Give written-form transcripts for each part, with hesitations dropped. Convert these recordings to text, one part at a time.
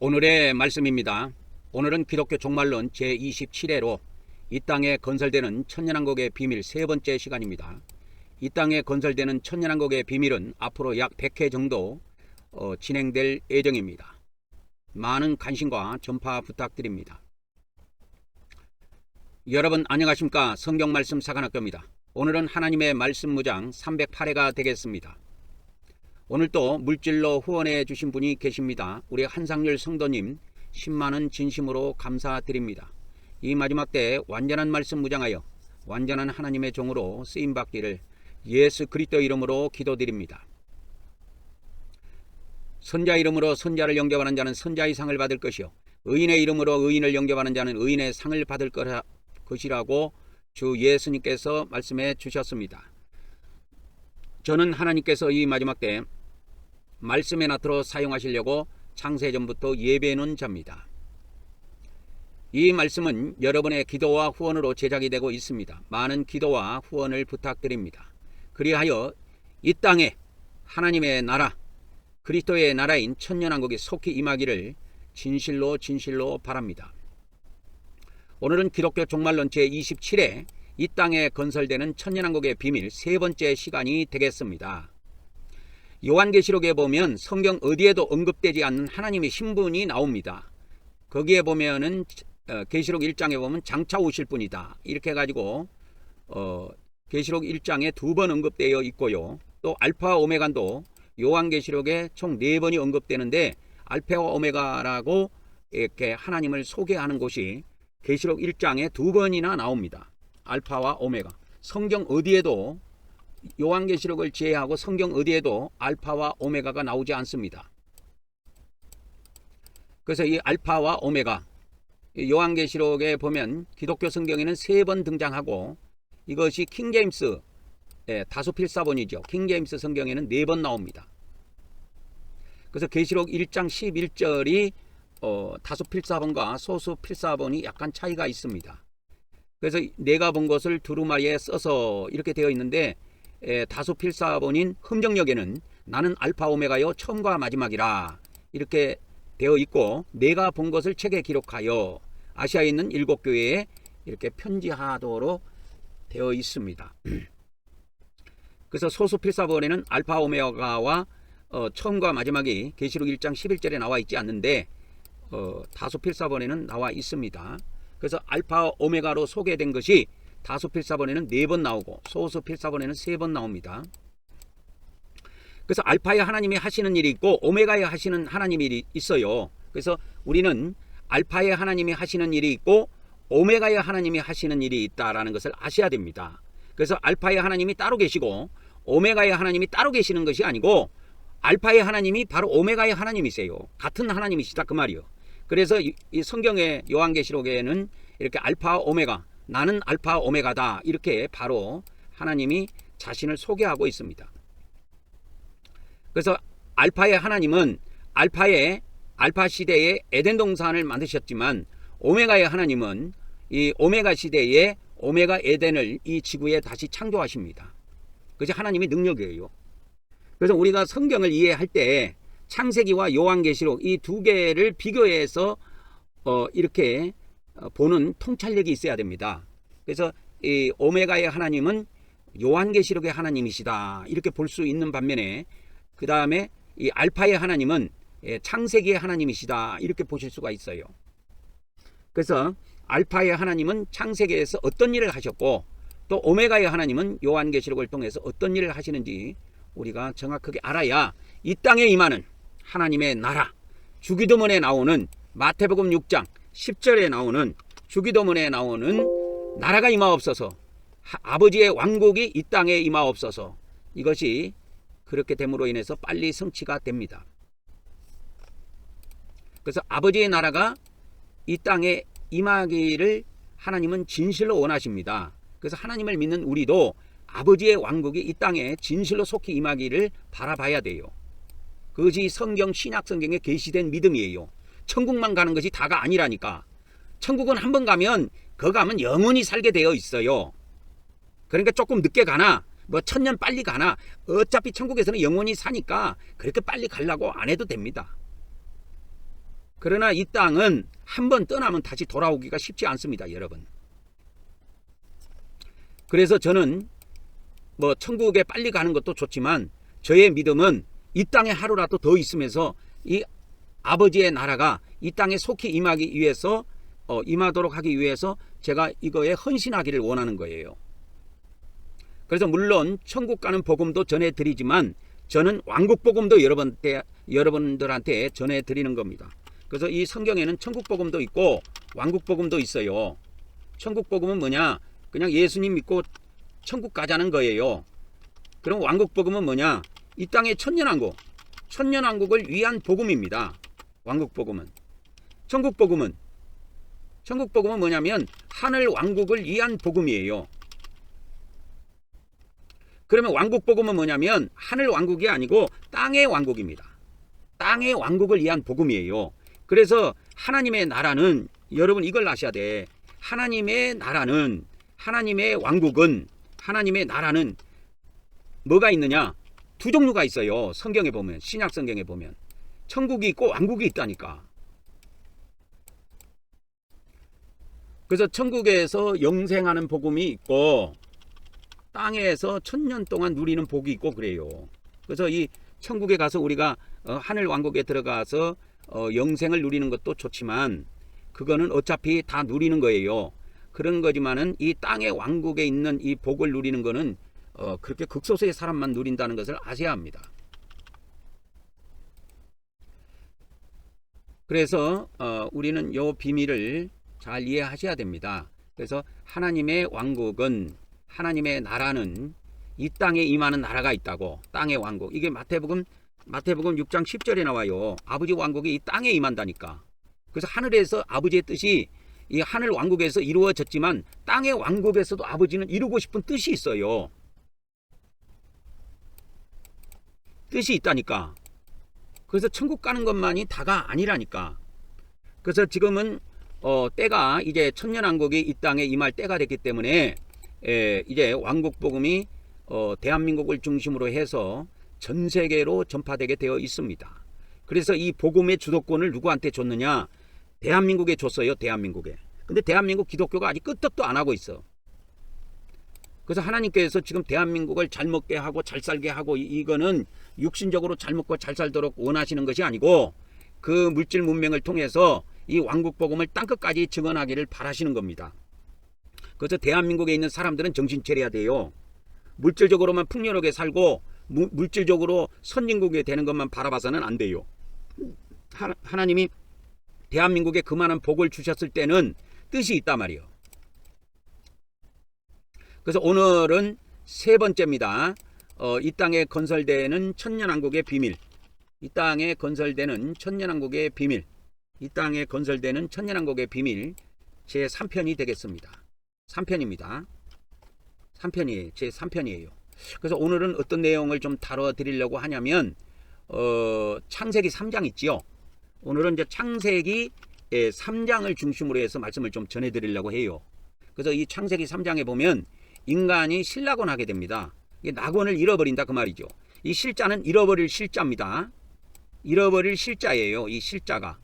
오늘의 말씀입니다. 오늘은 기독교 종말론 제27회로 이 땅에 건설되는 천년왕국의 비밀 세 번째 시간입니다. 이 땅에 건설되는 천년왕국의 비밀은 앞으로 약 100회 정도 진행될 예정입니다. 많은 관심과 전파 부탁드립니다. 여러분 안녕하십니까? 성경말씀 사관학교입니다. 오늘은 하나님의 말씀 무장 308회가 되겠습니다. 오늘 또 물질로 후원해 주신 분이 계십니다. 우리 한상률 성도님 10만원 진심으로 감사드립니다. 이 마지막 때 완전한 말씀 무장하여 완전한 하나님의 종으로 쓰임받기를 예수 그리스도 이름으로 기도드립니다. 선자 이름으로 선자를 영접하는 자는 선자의 상을 받을 것이요 의인의 이름으로 의인을 영접하는 자는 의인의 상을 받을 것이라고 주 예수님께서 말씀해 주셨습니다. 저는 하나님께서 이 마지막 때 말씀의 나트로 사용하시려고 창세전부터 예배해 놓은 자입니다. 이 말씀은 여러분의 기도와 후원으로 제작이 되고 있습니다. 많은 기도와 후원을 부탁드립니다. 그리하여 이 땅에 하나님의 나라 그리스도의 나라인 천년왕국이 속히 임하기를 진실로 바랍니다. 오늘은 기독교 종말론 제27회 이 땅에 건설되는 천년왕국의 비밀 세 번째 시간이 되겠습니다. 요한계시록에 보면 성경 어디에도 언급되지 않는 하나님의 신분이 나옵니다. 거기에 보면은 계시록 1장에 보면 장차 오실 분이다 이렇게 해가지고 계시록 1장에 2번 언급되어 있고요. 또 알파와 오메가도 요한계시록에 총 4번이 언급되는데 알파와 오메가라고 이렇게 하나님을 소개하는 곳이 계시록 1장에 2번이나 나옵니다. 알파와 오메가. 성경 어디에도 요한계시록을 제외하고 성경 어디에도 알파와 오메가가 나오지 않습니다. 그래서 이 알파와 오메가 요한계시록에 보면 기독교 성경에는 3번 등장하고 이것이 킹제임스 다소필사본이죠. 킹제임스 성경에는 4번 나옵니다. 그래서 계시록 1장 11절이 다소필사본과 소수필사본이 약간 차이가 있습니다. 그래서 내가 본 것을 두루마리에 써서 이렇게 되어 있는데 다소필사본인 흠정역에는 나는 알파 오메가요 처음과 마지막이라 이렇게 되어 있고 내가 본 것을 책에 기록하여 아시아에 있는 7교회에 이렇게 편지하도록 되어 있습니다. 그래서 소수필사본에는 알파 오메가와 처음과 마지막이 계시록 1장 11절에 나와 있지 않는데 다소필사본에는 나와 있습니다. 그래서 알파 오메가로 소개된 것이 다소필사본에는 4번 나오고 소수필사본에는 3번 나옵니다. 그래서 알파에 하나님이 하시는 일이 있고 오메가에 하시는 하나님이 있어요. 그래서 우리는 알파에 하나님이 하시는 일이 있고 오메가에 하나님이 하시는 일이 있다라는 것을 아셔야 됩니다. 그래서 알파에 하나님이 따로 계시고 오메가에 하나님이 따로 계시는 것이 아니고 알파의 하나님이 바로 오메가의 하나님이세요. 같은 하나님이시다 그 말이요. 그래서 이 성경의 요한계시록에는 이렇게 알파 오메가 나는 알파 오메가다 이렇게 바로 하나님이 자신을 소개하고 있습니다. 그래서 알파의 하나님은 알파 시대에 에덴 동산을 만드셨지만 오메가의 하나님은 이 오메가 시대에 오메가 에덴을 이 지구에 다시 창조하십니다. 그것이 하나님의 능력이에요. 그래서 우리가 성경을 이해할 때 창세기와 요한계시록 이 두 개를 비교해서 이렇게 보는 통찰력이 있어야 됩니다. 그래서 이 오메가의 하나님은 요한계시록의 하나님이시다 이렇게 볼 수 있는 반면에 그 다음에 이 알파의 하나님은 창세기의 하나님이시다 이렇게 보실 수가 있어요. 그래서 알파의 하나님은 창세기에서 어떤 일을 하셨고 또 오메가의 하나님은 요한계시록을 통해서 어떤 일을 하시는지 우리가 정확하게 알아야 이 땅에 임하는 하나님의 나라 주기도문에 나오는 마태복음 6장 10절에 나오는 주기도문에 나오는 나라가 임하옵소서 아버지의 왕국이 이 땅에 임하옵소서 이것이 그렇게 됨으로 인해서 빨리 성취가 됩니다. 그래서 아버지의 나라가 이 땅에 임하기를 하나님은 진실로 원하십니다. 그래서 하나님을 믿는 우리도 아버지의 왕국이 이 땅에 진실로 속히 임하기를 바라봐야 돼요. 그것이 성경 신약 성경에 계시된 믿음이에요. 천국만 가는 것이 다가 아니라니까. 천국은 한번 가면 거기 가면 영원히 살게 되어 있어요. 그러니까 조금 늦게 가나 뭐 1000년 빨리 가나 어차피 천국에서는 영원히 사니까 그렇게 빨리 가려고 안 해도 됩니다. 그러나 이 땅은 한번 떠나면 다시 돌아오기가 쉽지 않습니다, 여러분. 그래서 저는 뭐 천국에 빨리 가는 것도 좋지만 저의 믿음은 이 땅에 하루라도 더 있으면서 이 아버지의 나라가 이 땅에 속히 임하기 위해서 임하도록 하기 위해서 제가 이거에 헌신하기를 원하는 거예요. 그래서 물론 천국 가는 복음도 전해드리지만 저는 왕국 복음도 여러분들한테 전해드리는 겁니다. 그래서 이 성경에는 천국 복음도 있고 왕국 복음도 있어요. 천국 복음은 뭐냐? 그냥 예수님 믿고 천국 가자는 거예요. 그럼 왕국 복음은 뭐냐? 이 땅의 천년왕국을 위한 복음입니다. 왕국 복음은. 천국 복음은 뭐냐면 하늘 왕국을 위한 복음이에요. 그러면 왕국 복음은 뭐냐면 하늘 왕국이 아니고 땅의 왕국입니다. 땅의 왕국을 위한 복음이에요. 그래서 하나님의 나라는 여러분 이걸 아셔야 돼. 하나님의 나라는 하나님의 왕국은 하나님의 나라는 뭐가 있느냐? 두 종류가 있어요. 성경에 보면 신약 성경에 보면 천국이 있고 왕국이 있다니까. 그래서 천국에서 영생하는 복음이 있고 땅에서 1000년 동안 누리는 복이 있고 그래요. 그래서 이 천국에 가서 우리가 하늘 왕국에 들어가서 영생을 누리는 것도 좋지만 그거는 어차피 다 누리는 거예요. 그런 거지만은 이 땅의 왕국에 있는 이 복을 누리는 거는 그렇게 극소수의 사람만 누린다는 것을 아셔야 합니다. 그래서 우리는 이 비밀을 잘 이해하셔야 됩니다. 그래서 하나님의 왕국은 하나님의 나라는 이 땅에 임하는 나라가 있다고. 땅의 왕국. 이게 마태복음 6장 10절에 나와요. 아버지 왕국이 이 땅에 임한다니까. 그래서 하늘에서 아버지의 뜻이 이 하늘 왕국에서 이루어졌지만 땅의 왕국에서도 아버지는 이루고 싶은 뜻이 있어요. 뜻이 있다니까. 그래서 천국 가는 것만이 다가 아니라니까. 그래서 지금은 때가 이제 천년왕국이 이 땅에 임할 때가 됐기 때문에 이제 왕국 복음이 대한민국을 중심으로 해서 전 세계로 전파되게 되어 있습니다. 그래서 이 복음의 주도권을 누구한테 줬느냐? 대한민국에 줬어요. 대한민국에. 근데 대한민국 기독교가 아직 끄떡도 안 하고 있어. 그래서 하나님께서 지금 대한민국을 잘 먹게 하고 잘 살게 하고 이거는 육신적으로 잘 먹고 잘 살도록 원하시는 것이 아니고 그 물질 문명을 통해서 이 왕국 복음을 땅끝까지 증언하기를 바라시는 겁니다. 그래서 대한민국에 있는 사람들은 정신 차려야 돼요. 물질적으로만 풍요롭게 살고 물질적으로 선진국이 되는 것만 바라봐서는 안 돼요. 하나님이 대한민국에 그만한 복을 주셨을 때는 뜻이 있단 말이에요. 그래서 오늘은 세 번째입니다. 이 땅에 건설되는 천년왕국의 비밀. 이 땅에 건설되는 천년왕국의 비밀. 이 땅에 건설되는 천년왕국의 비밀 제 3편이 되겠습니다. 3편입니다. 3편이 제 3편이에요. 그래서 오늘은 어떤 내용을 좀 다뤄드리려고 하냐면 창세기 3장 있지요. 오늘은 이제 창세기 3장을 중심으로 해서 말씀을 좀 전해드리려고 해요. 그래서 이 창세기 3장에 보면 인간이 실낙원하게 됩니다. 낙원을 잃어버린다 그 말이죠. 이 실자는 잃어버릴 실자입니다. 잃어버릴 실자예요. 이 실자가.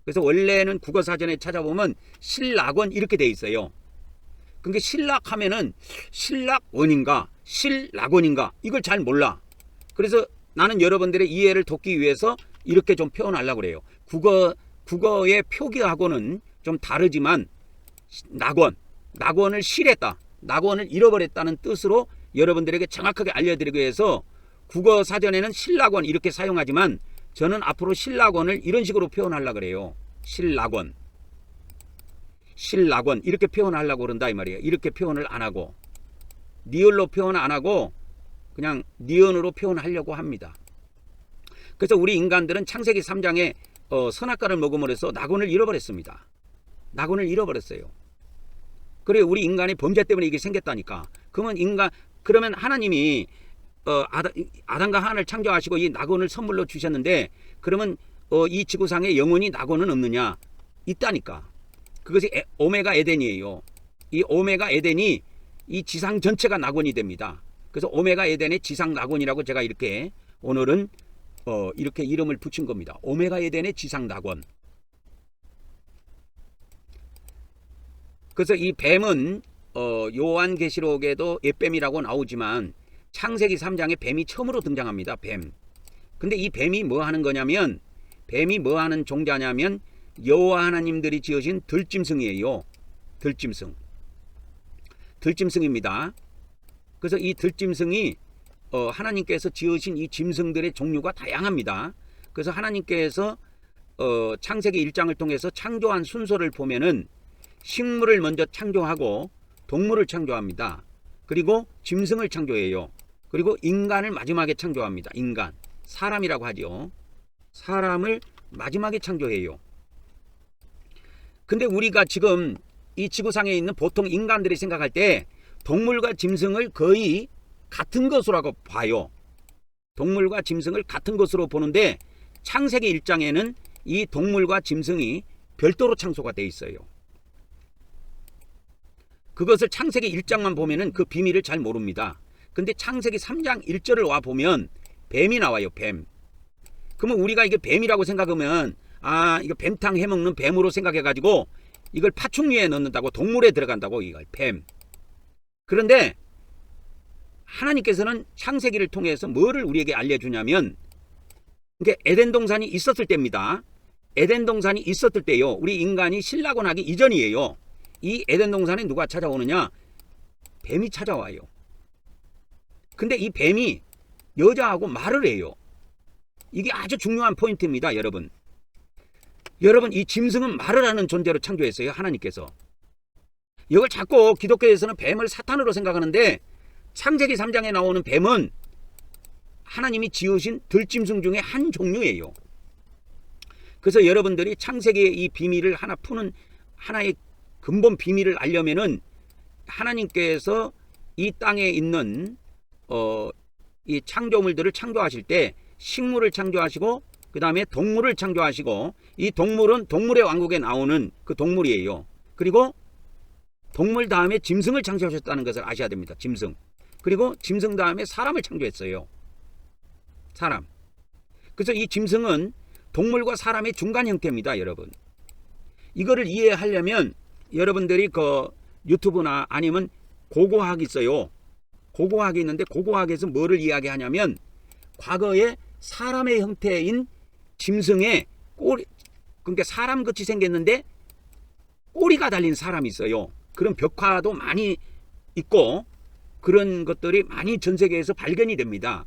그래서 원래는 국어사전에 찾아보면 실낙원 이렇게 돼 있어요. 그러니까 실낙하면은 실낙원인가 실낙원인가 이걸 잘 몰라. 그래서 나는 여러분들의 이해를 돕기 위해서 이렇게 좀 표현하려고 그래요. 국어의 표기하고는 좀 다르지만 낙원을 실했다. 낙원을 잃어버렸다는 뜻으로 여러분들에게 정확하게 알려드리기 위해서 국어사전에는 실낙원 이렇게 사용하지만 저는 앞으로 실낙원을 이런 식으로 표현하려고 그래요. 실낙원 이렇게 표현하려고 그런다 이 말이에요. 이렇게 표현을 안 하고 니을로 표현 안 하고 그냥 니은으로 표현하려고 합니다. 그래서 우리 인간들은 창세기 3장에 선악과를 먹음으로 해서 낙원을 잃어버렸습니다. 낙원을 잃어버렸어요. 그래 우리 인간의 범죄 때문에 이게 생겼다니까. 그러면 하나님이 아담과 하나를 창조하시고 이 낙원을 선물로 주셨는데 그러면 이 지구상에 영원히 낙원은 없느냐? 있다니까. 그것이 오메가 에덴이에요. 이 오메가 에덴이 이 지상 전체가 낙원이 됩니다. 그래서 오메가 에덴의 지상 낙원이라고 제가 이렇게 오늘은 이렇게 이름을 붙인 겁니다. 오메가 에덴의 지상 낙원. 그래서 이 뱀은 요한계시록에도 옛뱀이라고 나오지만 창세기 3장에 뱀이 처음으로 등장합니다. 뱀. 근데 이 뱀이 뭐 하는 거냐면, 뱀이 뭐 하는 종자냐면 여호와 하나님들이 지으신 들짐승이에요. 들짐승. 들짐승입니다. 그래서 이 들짐승이 하나님께서 지으신 이 짐승들의 종류가 다양합니다. 그래서 하나님께서 창세기 1장을 통해서 창조한 순서를 보면은 식물을 먼저 창조하고 동물을 창조합니다. 그리고 짐승을 창조해요. 그리고 인간을 마지막에 창조합니다. 인간, 사람이라고 하죠. 사람을 마지막에 창조해요. 근데 우리가 지금 이 지구상에 있는 보통 인간들이 생각할 때 동물과 짐승을 거의 같은 것으로 봐요. 동물과 짐승을 같은 것으로 보는데 창세기 1장에는 이 동물과 짐승이 별도로 창조가 되어 있어요. 그것을 창세기 1장만 보면은 그 비밀을 잘 모릅니다. 근데 창세기 3장 1절을 와 보면 뱀이 나와요. 뱀. 그러면 우리가 이게 뱀이라고 생각하면 이거 뱀탕 해먹는 뱀으로 생각해가지고 이걸 파충류에 넣는다고, 동물에 들어간다고, 이걸 뱀. 그런데 하나님께서는 창세기를 통해서 뭐를 우리에게 알려주냐면, 이게 에덴 동산이 있었을 때입니다. 에덴 동산이 있었을 때요. 우리 인간이 신라고 나기 이전이에요. 이 에덴 동산에 누가 찾아오느냐? 뱀이 찾아와요. 근데 이 뱀이 여자하고 말을 해요. 이게 아주 중요한 포인트입니다, 여러분. 여러분, 이 짐승은 말을 하는 존재로 창조했어요, 하나님께서. 이걸 자꾸 기독교에서는 뱀을 사탄으로 생각하는데 창세기 3장에 나오는 뱀은 하나님이 지으신 들짐승 중에 한 종류예요. 그래서 여러분들이 창세기의 이 비밀을 하나 푸는 하나의 근본 비밀을 알려면은 하나님께서 이 땅에 있는 이 창조물들을 창조하실 때 식물을 창조하시고 그 다음에 동물을 창조하시고, 이 동물은 동물의 왕국에 나오는 그 동물이에요. 그리고 동물 다음에 짐승을 창조하셨다는 것을 아셔야 됩니다. 짐승. 그리고 짐승 다음에 사람을 창조했어요. 사람. 그래서 이 짐승은 동물과 사람의 중간 형태입니다, 여러분. 이거를 이해하려면 여러분들이 그 유튜브나 아니면 고고학이 있어요. 고고학이 있는데 고고학에서 뭐를 이야기하냐면 과거에 사람의 형태인 짐승의 꼬리, 그러니까 사람같이 생겼는데 꼬리가 달린 사람이 있어요. 그런 벽화도 많이 있고 그런 것들이 많이 전 세계에서 발견이 됩니다.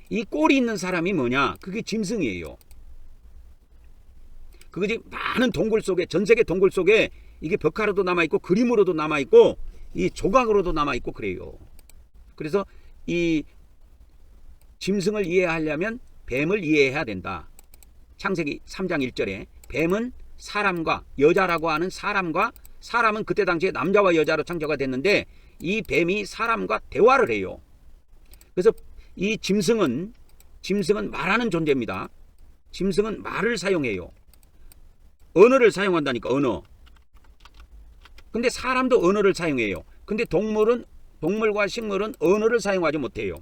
이 꼬리 있는 사람이 뭐냐? 그게 짐승이에요. 그것이 많은 동굴 속에, 전 세계 동굴 속에 이게 벽화로도 남아있고 그림으로도 남아있고 이 조각으로도 남아있고 그래요. 그래서 이 짐승을 이해하려면 뱀을 이해해야 된다. 창세기 3장 1절에 뱀은 사람과, 여자라고 하는 사람과, 사람은 그때 당시에 남자와 여자로 창조가 됐는데 이 뱀이 사람과 대화를 해요. 그래서 이 짐승은 말하는 존재입니다. 짐승은 말을 사용해요. 언어를 사용한다니까, 언어. 근데 사람도 언어를 사용해요. 근데 동물과 식물은 언어를 사용하지 못해요.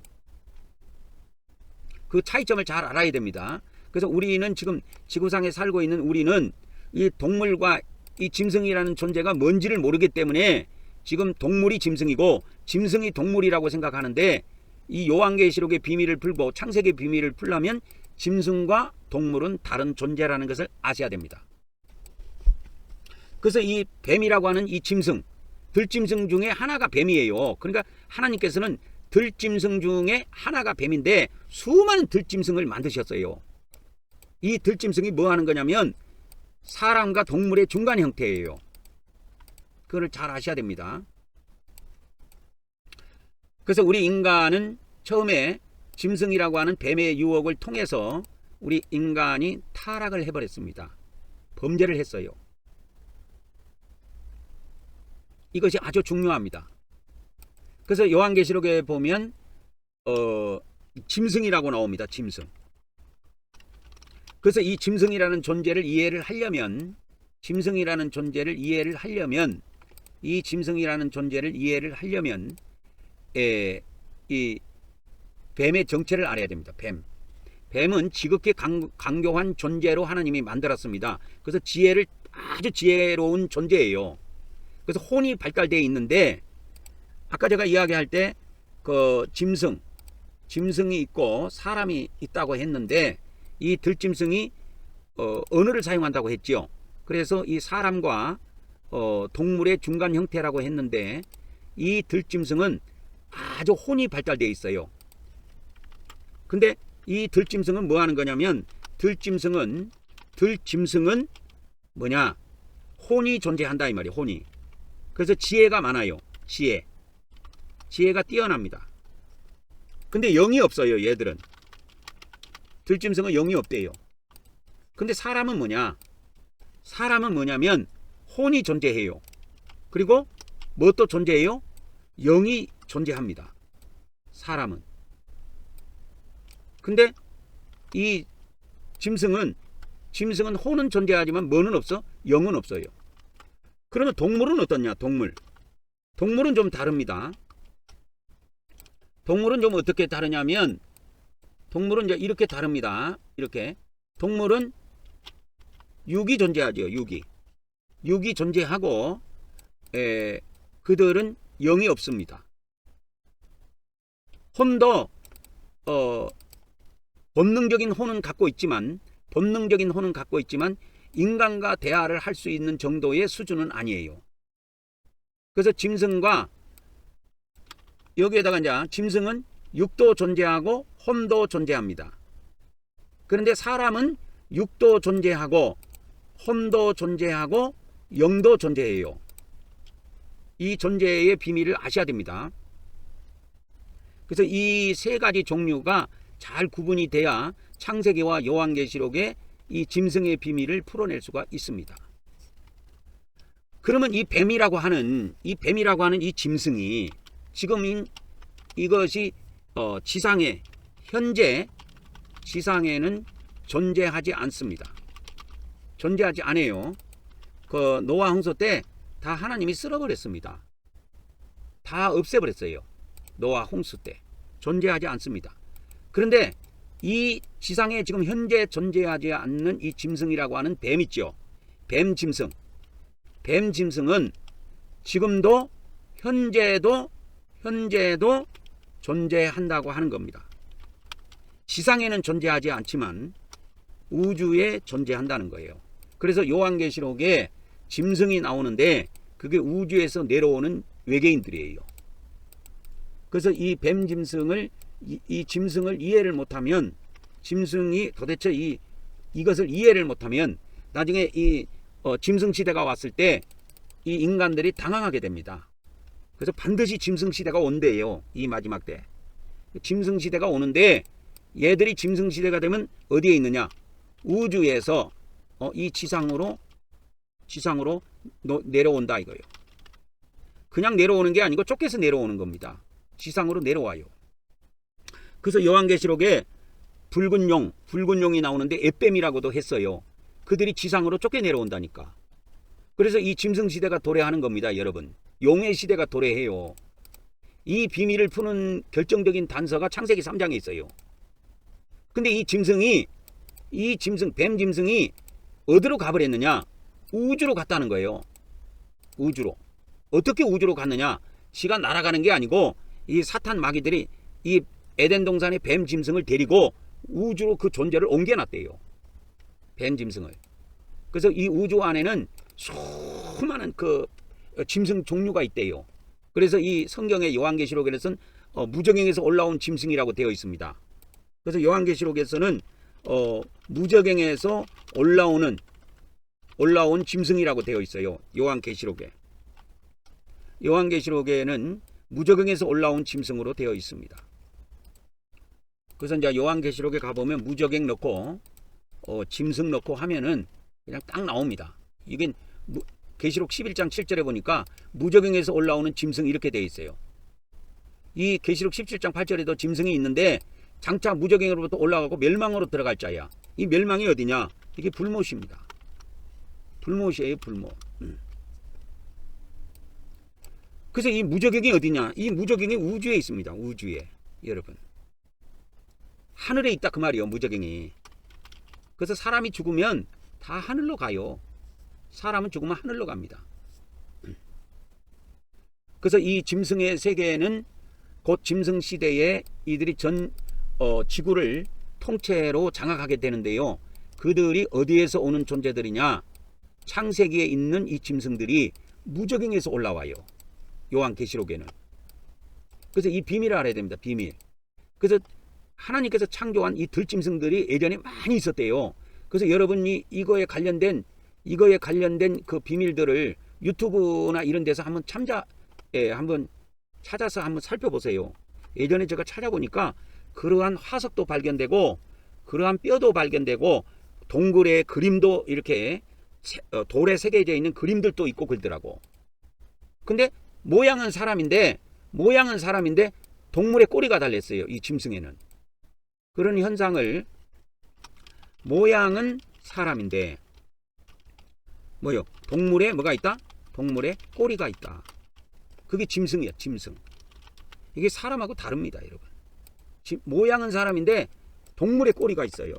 그 차이점을 잘 알아야 됩니다. 그래서 우리는 지금 지구상에 살고 있는 우리는 이 동물과 이 짐승이라는 존재가 뭔지를 모르기 때문에 지금 동물이 짐승이고 짐승이 동물이라고 생각하는데, 이 요한계시록의 비밀을 풀고 창세기의 비밀을 풀려면 짐승과 동물은 다른 존재라는 것을 아셔야 됩니다. 그래서 이 뱀이라고 하는 이 짐승, 들짐승 중에 하나가 뱀이에요. 그러니까 하나님께서는 들짐승 중에 하나가 뱀인데 수많은 들짐승을 만드셨어요. 이 들짐승이 뭐 하는 거냐면 사람과 동물의 중간 형태예요. 그걸 잘 아셔야 됩니다. 그래서 우리 인간은 처음에 짐승이라고 하는 뱀의 유혹을 통해서 우리 인간이 타락을 해버렸습니다. 범죄를 했어요. 이것이 아주 중요합니다. 그래서 요한계시록에 보면 짐승이라고 나옵니다. 짐승. 그래서 이 짐승이라는 존재를 이해를 하려면 이 뱀의 정체를 알아야 됩니다. 뱀은 지극히 강교한 존재로 하나님이 만들었습니다. 그래서 아주 지혜로운 존재예요. 그래서 혼이 발달되어 있는데 아까 제가 이야기할 때 그 짐승이 있고 사람이 있다고 했는데 이 들짐승이 언어를 사용한다고 했죠. 그래서 이 사람과 동물의 중간 형태라고 했는데 이 들짐승은 아주 혼이 발달되어 있어요. 근데 이 들짐승은 뭐 하는 거냐면 들짐승은 뭐냐, 혼이 존재한다 이 말이에요. 혼이. 그래서 지혜가 많아요. 지혜가 뛰어납니다. 근데 영이 없어요. 얘들은 들짐승은 영이 없대요. 근데 사람은 뭐냐, 사람은 뭐냐면 혼이 존재해요. 그리고 뭣도 존재해요? 영이 존재합니다. 사람은. 근데 이 짐승은 혼은 존재하지만 뭐는 없어? 영은 없어요. 그러면 동물은 어떻냐? 동물은 좀 다릅니다. 동물은 좀 어떻게 다르냐면 동물은 이제 이렇게 다릅니다. 이렇게 동물은 육이 존재하죠. 육이 존재하고 그들은 영이 없습니다. 혼도 본능적인 혼은 갖고 있지만 인간과 대화를 할 수 있는 정도의 수준은 아니에요. 그래서 짐승과 여기에다가 이제 짐승은 육도 존재하고 혼도 존재합니다. 그런데 사람은 육도 존재하고 혼도 존재하고 영도 존재해요. 이 존재의 비밀을 아셔야 됩니다. 그래서 이 세 가지 종류가 잘 구분이 돼야 창세기와 요한계시록의 이 짐승의 비밀을 풀어낼 수가 있습니다. 그러면 이 뱀이라고 하는 이 짐승이 지금 이것이 현재 지상에는 존재하지 않습니다. 존재하지 않아요. 그 노아 홍수 때 다 하나님이 쓸어버렸습니다. 다 없애버렸어요. 노아 홍수 때 존재하지 않습니다. 그런데 이 지상에 지금 현재 존재하지 않는 이 짐승이라고 하는 뱀 있죠. 뱀짐승은 지금도 현재도 존재한다고 하는 겁니다. 지상에는 존재하지 않지만 우주에 존재한다는 거예요. 그래서 요한계시록에 짐승이 나오는데 그게 우주에서 내려오는 외계인들이에요. 그래서 이 뱀짐승을 이 짐승을 이해를 못하면 짐승이 도대체 이것을 이해를 못하면 나중에 이 짐승 시대가 왔을 때 이 인간들이 당황하게 됩니다. 그래서 반드시 짐승 시대가 온대요. 이 마지막 때 짐승 시대가 오는데 얘들이 짐승 시대가 되면 어디에 있느냐? 우주에서 이 지상으로 내려온다 이거예요. 그냥 내려오는 게 아니고 쫓겨서 내려오는 겁니다. 지상으로 내려와요. 그래서 요한계시록에 붉은 용이 나오는데 앳뱀이라고도 했어요. 그들이 지상으로 쫓겨 내려온다니까. 그래서 이 짐승 시대가 도래하는 겁니다, 여러분. 용의 시대가 도래해요. 이 비밀을 푸는 결정적인 단서가 창세기 3장에 있어요. 근데 뱀짐승이 어디로 가버렸느냐? 우주로 갔다는 거예요. 우주로. 어떻게 우주로 갔느냐? 시간 날아가는 게 아니고 이 사탄 마귀들이 이 에덴 동산의 뱀짐승을 데리고 우주로 그 존재를 옮겨놨대요. 뱀짐승을. 그래서 이 우주 안에는 수많은 그 짐승 종류가 있대요. 그래서 이 성경의 요한계시록에서는 무저갱에서 올라온 짐승이라고 되어 있습니다. 그래서 요한계시록에서는 무저갱에서 올라온 짐승이라고 되어 있어요. 요한계시록에는 무저갱에서 올라온 짐승으로 되어 있습니다. 그래서 이제 요한계시록에 가보면 무저갱 넣고 짐승 넣고 하면은 그냥 딱 나옵니다. 이게 계시록 11장 7절에 보니까 무저갱에서 올라오는 짐승 이렇게 되어 있어요. 이 계시록 17장 8절에도 짐승이 있는데 장차 무저갱으로부터 올라가고 멸망으로 들어갈 자야. 이 멸망이 어디냐? 이게 불못입니다. 불못이에요, 불못. 그래서 이 무저갱이 어디냐? 이 무저갱이 우주에 있습니다. 우주에. 여러분. 하늘에 있다 그 말이에요, 무저갱이. 그래서 사람이 죽으면 다 하늘로 가요. 사람은 죽으면 하늘로 갑니다. 그래서 이 짐승의 세계는 곧 짐승 시대에 이들이 전 지구를 통째로 장악하게 되는데요. 그들이 어디에서 오는 존재들이냐? 창세기에 있는 이 짐승들이 무저갱에서 올라와요. 요한계시록에는. 그래서 이 비밀을 알아야 됩니다. 비밀. 그래서 하나님께서 창조한 이 들짐승들이 예전에 많이 있었대요. 그래서 여러분이 이거에 관련된 그 비밀들을 유튜브나 이런 데서 한번 한번 찾아서 한번 살펴보세요. 예전에 제가 찾아보니까 그러한 화석도 발견되고 그러한 뼈도 발견되고 동굴의 그림도 이렇게 돌에 새겨져 있는 그림들도 있고 그러더라고. 근데 모양은 사람인데 동물의 꼬리가 달렸어요. 이 짐승에는. 그런 현상을 모양은 사람인데 뭐요? 동물에 뭐가 있다? 동물에 꼬리가 있다. 그게 짐승이야. 짐승. 이게 사람하고 다릅니다. 여러분. 모양은 사람인데 동물의 꼬리가 있어요.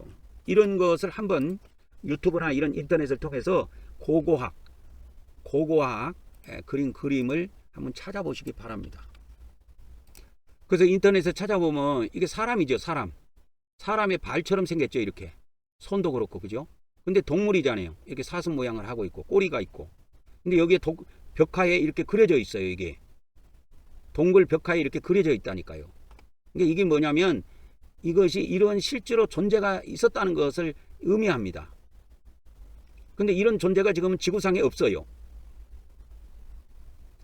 이런 것을 한번 유튜브나 이런 인터넷을 통해서 고고학 그린 그림을 한번 찾아보시기 바랍니다. 그래서 인터넷에 찾아보면 이게 사람이죠. 사람의 발처럼 생겼죠. 이렇게 손도 그렇고 그죠? 근데 동물이잖아요. 이렇게 사슴 모양을 하고 있고 꼬리가 있고. 근데 여기에 벽화에 이렇게 그려져 있어요. 이게 동굴 벽화에 이렇게 그려져 있다니까요. 그러니까 이게 뭐냐면 이것이 이런 실제로 존재가 있었다는 것을 의미합니다. 근데 이런 존재가 지금은 지구상에 없어요.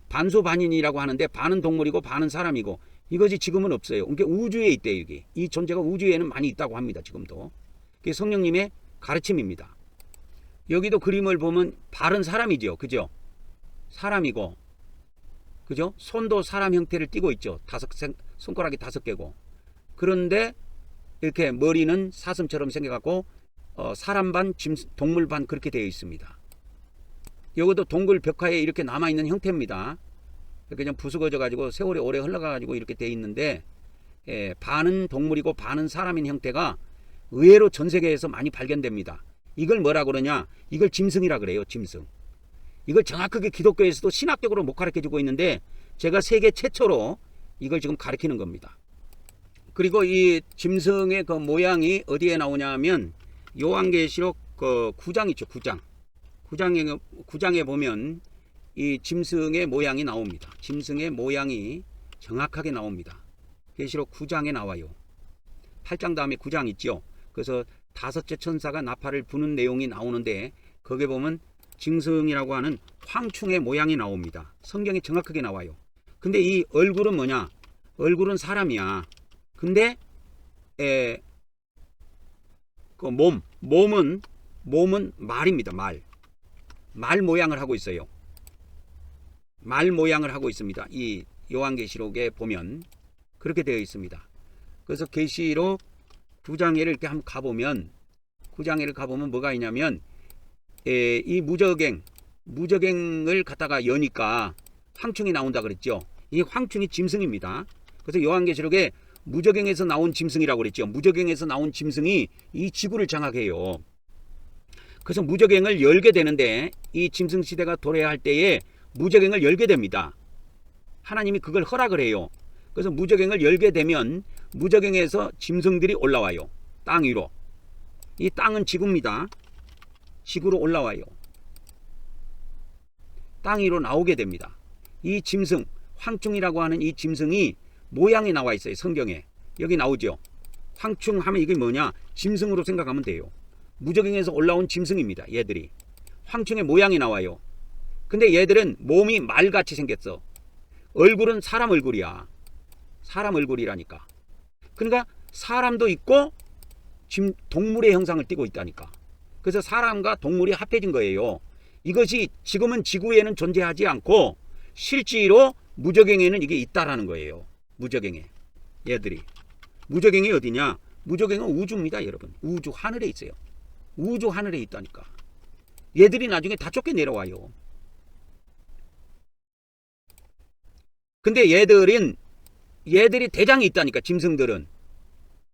반수반인이라고 하는데 반은 동물이고 반은 사람이고 이것이 지금은 없어요. 그러니까 우주에 있대요. 이게. 이 존재가 우주에는 많이 있다고 합니다. 지금도. 그게 성령님의 가르침입니다. 여기도 그림을 보면 발은 사람이죠. 그죠? 사람이고 그죠? 손도 사람 형태를 띠고 있죠. 손가락이 5개고. 그런데 이렇게 머리는 사슴처럼 생겨갖고 사람 반 동물 반 그렇게 되어 있습니다. 여기도 동굴 벽화에 이렇게 남아있는 형태입니다. 그냥 부수거져 가지고 세월이 오래 흘러가 가지고 이렇게 되어 있는데 반은 동물이고 반은 사람인 형태가 의외로 전 세계에서 많이 발견됩니다. 이걸 뭐라 그러냐? 이걸 짐승이라 그래요. 짐승. 이걸 정확하게 기독교에서도 신학적으로 못 가르쳐주고 있는데 제가 세계 최초로 이걸 지금 가르치는 겁니다. 그리고 이 짐승의 그 모양이 어디에 나오냐면 요한계시록 그 9장 있죠. 9장에 보면 이 짐승의 모양이 나옵니다. 짐승의 모양이 정확하게 나옵니다. 계시록 9장에 나와요. 8장 다음에 9장 있죠. 그래서 5째 천사가 나팔을 부는 내용이 나오는데 거기에 보면 짐승이라고 하는 황충의 모양이 나옵니다. 성경에 정확하게 나와요. 근데 이 얼굴은 뭐냐? 얼굴은 사람이야. 근데 그 몸은 말입니다. 말 모양을 하고 있어요. 말 모양을 하고 있습니다. 이 요한계시록에 보면 그렇게 되어 있습니다. 그래서 계시록 9장에를 이렇게 한번 가보면 9장에를 가보면 뭐가 있냐면 이 무저갱을 갖다가 여니까 황충이 나온다 그랬죠. 이 황충이 짐승입니다. 그래서 요한계시록에 무저갱에서 나온 짐승이라고 그랬죠. 무저갱에서 나온 짐승이 이 지구를 장악해요. 그래서 무저갱을 열게 되는데 이 짐승 시대가 도래할 때에 무저갱을 열게 됩니다. 하나님이 그걸 허락을 해요. 그래서 무저갱을 열게 되면 무저갱에서 짐승들이 올라와요. 땅 위로. 이 땅은 지구입니다. 지구로 올라와요. 땅 위로 나오게 됩니다. 이 짐승, 황충이라고 하는 이 짐승이 모양이 나와 있어요. 성경에. 여기 나오죠. 황충 하면 이게 뭐냐? 짐승으로 생각하면 돼요. 무저갱에서 올라온 짐승입니다. 얘들이. 황충의 모양이 나와요. 근데 얘들은 몸이 말같이 생겼어. 얼굴은 사람 얼굴이야. 사람 얼굴이라니까. 그러니까 사람도 있고 동물의 형상을 띠고 있다니까. 그래서 사람과 동물이 합해진 거예요. 이것이 지금은 지구에는 존재하지 않고 실제로 무저갱에는 이게 있다라는 거예요. 무저갱에. 얘들이. 무저갱이 어디냐? 무저갱은 우주입니다. 여러분. 우주 하늘에 있어요. 우주 하늘에 있다니까. 얘들이 나중에 다 쫓겨 내려와요. 근데 얘들이 대장이 있다니까. 짐승들은.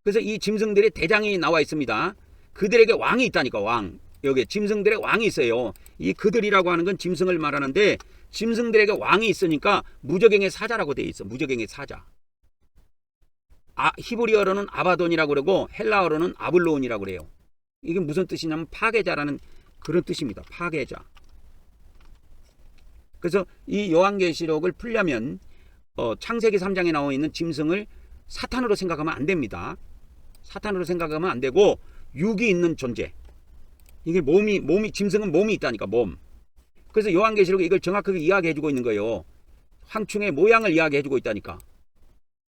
그래서 이 짐승들의 대장이 나와 있습니다. 그들에게 왕이 있다니까. 왕. 여기 짐승들의 왕이 있어요. 이 그들이라고 하는 건 짐승을 말하는데 짐승들에게 왕이 있으니까 무적행의 사자라고 돼 있어. 무적행의 사자. 히브리어로는 아바돈이라고 그러고 헬라어로는 아블로온이라고 그래요. 이게 무슨 뜻이냐면 파괴자라는 그런 뜻입니다. 파괴자. 그래서 이 요한계시록을 풀려면 창세기 3장에 나와 있는 짐승을 사탄으로 생각하면 안 됩니다. 사탄으로 생각하면 안 되고 육이 있는 존재. 이게 몸이 짐승은 몸이 있다니까 몸. 그래서 요한계시록이 이걸 정확하게 이야기해주고 있는 거예요. 황충의 모양을 이야기해주고 있다니까.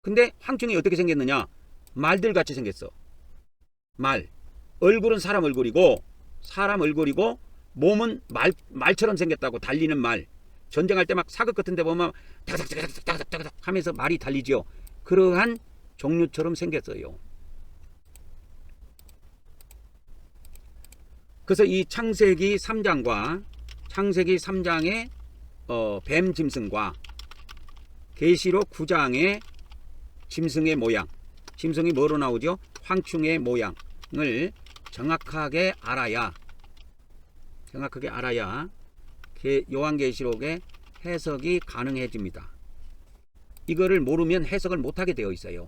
근데 황충이 어떻게 생겼느냐? 말들 같이 생겼어. 말. 얼굴은 사람 얼굴이고 몸은 말처럼 생겼다고. 달리는 말. 전쟁할 때 막 사극 같은 데 보면 다닥다닥 하면서 말이 달리지요. 그러한 종류처럼 생겼어요. 그래서 이 창세기 3장과 창세기 3장의 뱀 짐승과 계시록 9장의 짐승의 모양, 짐승이 뭐로 나오죠? 황충의 모양을 정확하게 알아야 요한계시록의 해석이 가능해집니다. 이거를 모르면 해석을 못하게 되어 있어요.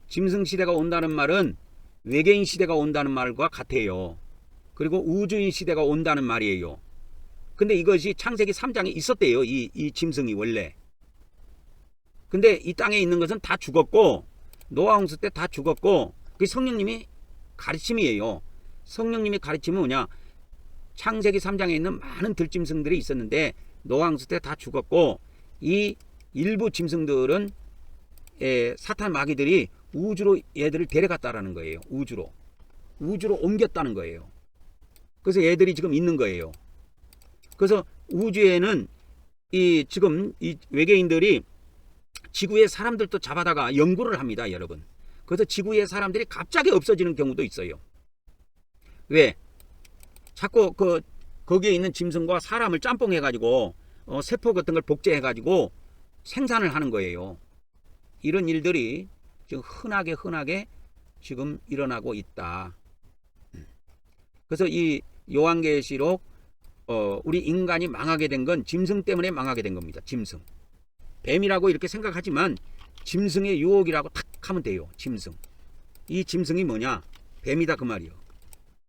짐승 시대가 온다는 말은 외계인 시대가 온다는 말과 같아요. 그리고 우주인 시대가 온다는 말이에요. 근데 이것이 창세기 3장에 있었대요. 이 짐승이 원래. 근데 이 땅에 있는 것은 다 죽었고 노아 홍수 때 다 죽었고 그게 성령님이 가르침이에요. 성령님이 가르침은 뭐냐? 창세기 3장에 있는 많은 들짐승들이 있었는데 노아 홍수 때 다 죽었고 이 일부 짐승들은 사탄 마귀들이 우주로 얘들을 데려갔다라는 거예요. 우주로 옮겼다는 거예요. 그래서 얘들이 지금 있는 거예요. 그래서 우주에는 지금 이 외계인들이 지구의 사람들도 잡아다가 연구를 합니다, 여러분. 그래서 지구의 사람들이 갑자기 없어지는 경우도 있어요. 왜? 자꾸 거기에 있는 짐승과 사람을 짬뽕해가지고 세포 같은 걸 복제해가지고 생산을 하는 거예요. 이런 일들이 지금 흔하게 지금 일어나고 있다. 그래서 이 요한계시록 우리 인간이 망하게 된 건 짐승 때문에 망하게 된 겁니다. 짐승. 뱀이라고 이렇게 생각하지만 짐승의 유혹이라고 탁 하면 돼요. 짐승. 이 짐승이 뭐냐? 뱀이다 그 말이요.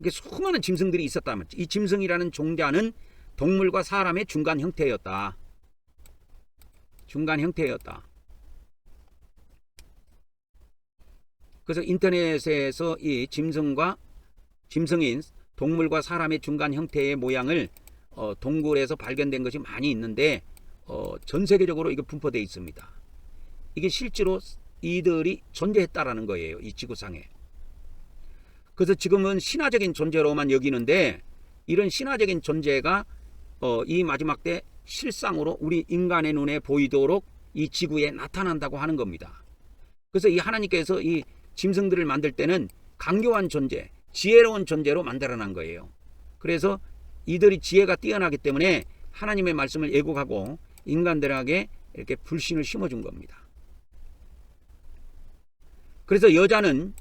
이게 수많은 짐승들이 있었다면 이 짐승이라는 종자는 동물과 사람의 중간 형태였다. 그래서 인터넷에서 이 짐승인 동물과 사람의 중간 형태의 모양을 동굴에서 발견된 것이 많이 있는데 전 세계적으로 이게 분포되어 있습니다. 이게 실제로 이들이 존재했다라는 거예요. 이 지구상에. 그래서 지금은 신화적인 존재로만 여기는데 이런 신화적인 존재가 이 마지막 때 실상으로 우리 인간의 눈에 보이도록 이 지구에 나타난다고 하는 겁니다. 그래서 이 하나님께서 이 짐승들을 만들 때는 강교한 존재, 지혜로운 존재로 만들어낸 거예요. 그래서 이들이 지혜가 뛰어나기 때문에 하나님의 말씀을 애국하고 인간들에게 이렇게 불신을 심어준 겁니다. 그래서 여자는